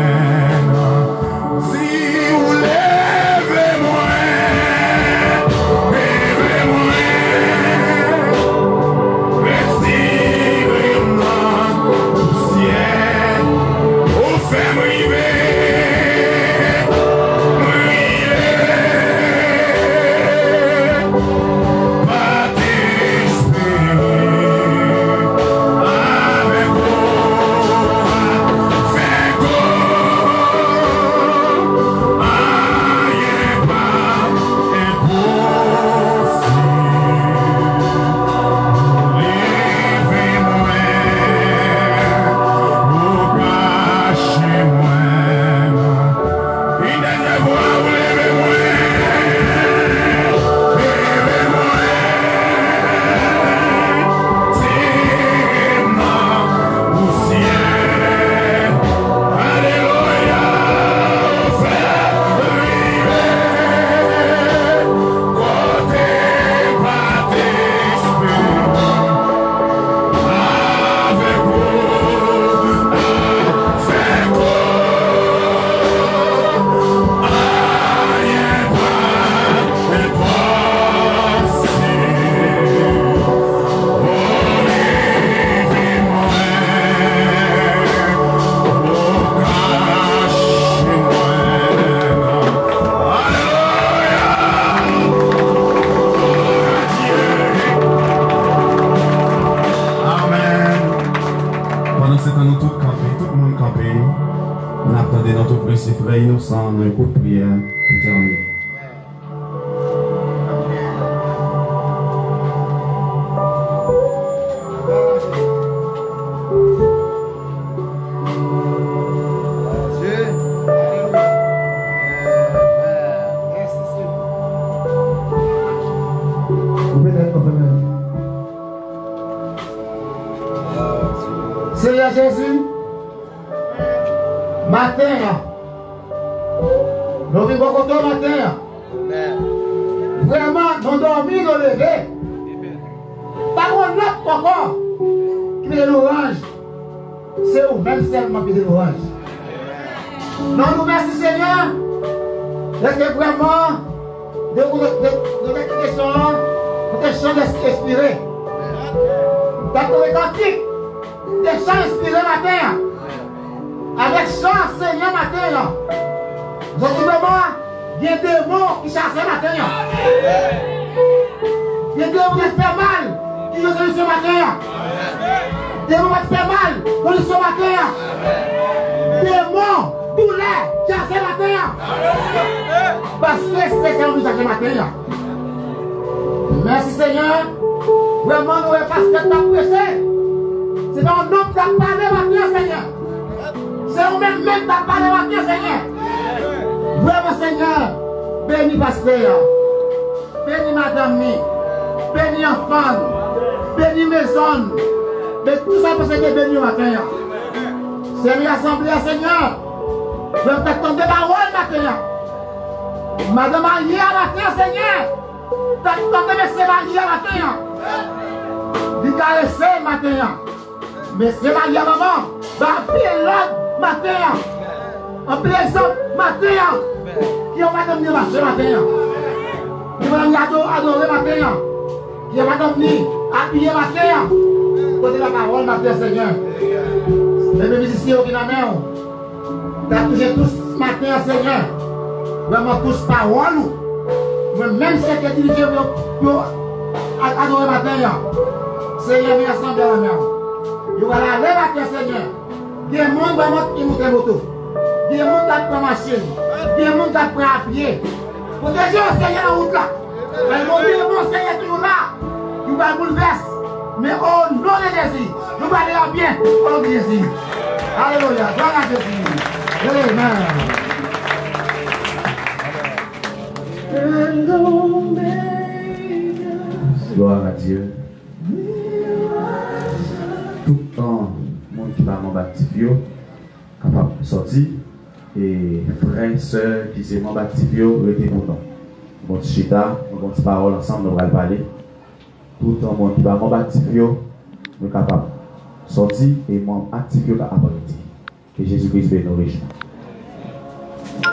Innocent, un coup de prière pour terminer. Seigneur Jésus, matin, nous vivons comme matin. Vraiment, nous dormons, nous levons. Par contre, l'autre encore, qui est l'orange, c'est vous même seulement qui est l'orange. Nous nous remercions, Seigneur, parce que vraiment, de questions, Pour des chants inspirés. Dans les cantiques, des chants inspirés matin. Avec chant Seigneur matin. Donc, il y a des mots qui chassent matin. Il y a des mots qui font mal, qui nous ont ce matin. Des mots qui font mal, qui nous ont matin. Des mots, douleurs, qui chassent matin. Parce que c'est ça que nous avons matin. Merci Seigneur. Vraiment, nous ne pas ce que tu as prêché. C'est pas un homme qui a parlé matin, Seigneur. C'est vous-même qui a parlé matin, Seigneur. Vraiment, Seigneur, bénis pasteur, bénis madame, bénis enfant, bénis maison, mais tout ça parce que c'est béni matin. C'est l'assemblée, Seigneur. Je vais t'attendre des paroles matin. Madame Maria matin, Seigneur. T'attendez Monsieur Maria matin. Dis caresser matin. Monsieur Maria maman, va appuyer l'autre matin. En présent, matin, qui va devenir marcher matin, qui va devenir adorer matin, qui va devenir habiller matin, côté la parole matin, Seigneur. Les musiciens qui n'ont pas, tu as touché tous matin, Seigneur. Vraiment tous paroles, même ceux qui dirigent pour adorer matin, Seigneur, nous assemblés la main. Nous allons aller matin, Seigneur. Il y a des gens qui montent moto. Il y a des gens qui prennent machine. Il y a des gens qui prennent à pied. Pour que je Seigneur la route là. Le bon Seigneur toujours là. Nous va bouleverser. Mais au nom de Jésus, nous allons aller bien au nom de Jésus. Alléluia. Gloire à Jésus. Amen. Gloire à Dieu. Tout le temps, monde qui va m'en baptiser, capable de sortir. Et frères, sœurs, qui sont membres actifs, restez pour nous. Bon petit chita, bon petit parole ensemble, nous allons parler. Tout le monde qui va membres actifs, nous sommes capables de sortir et membres actifs, capable de. Que Jésus-Christ bénisse nos régions.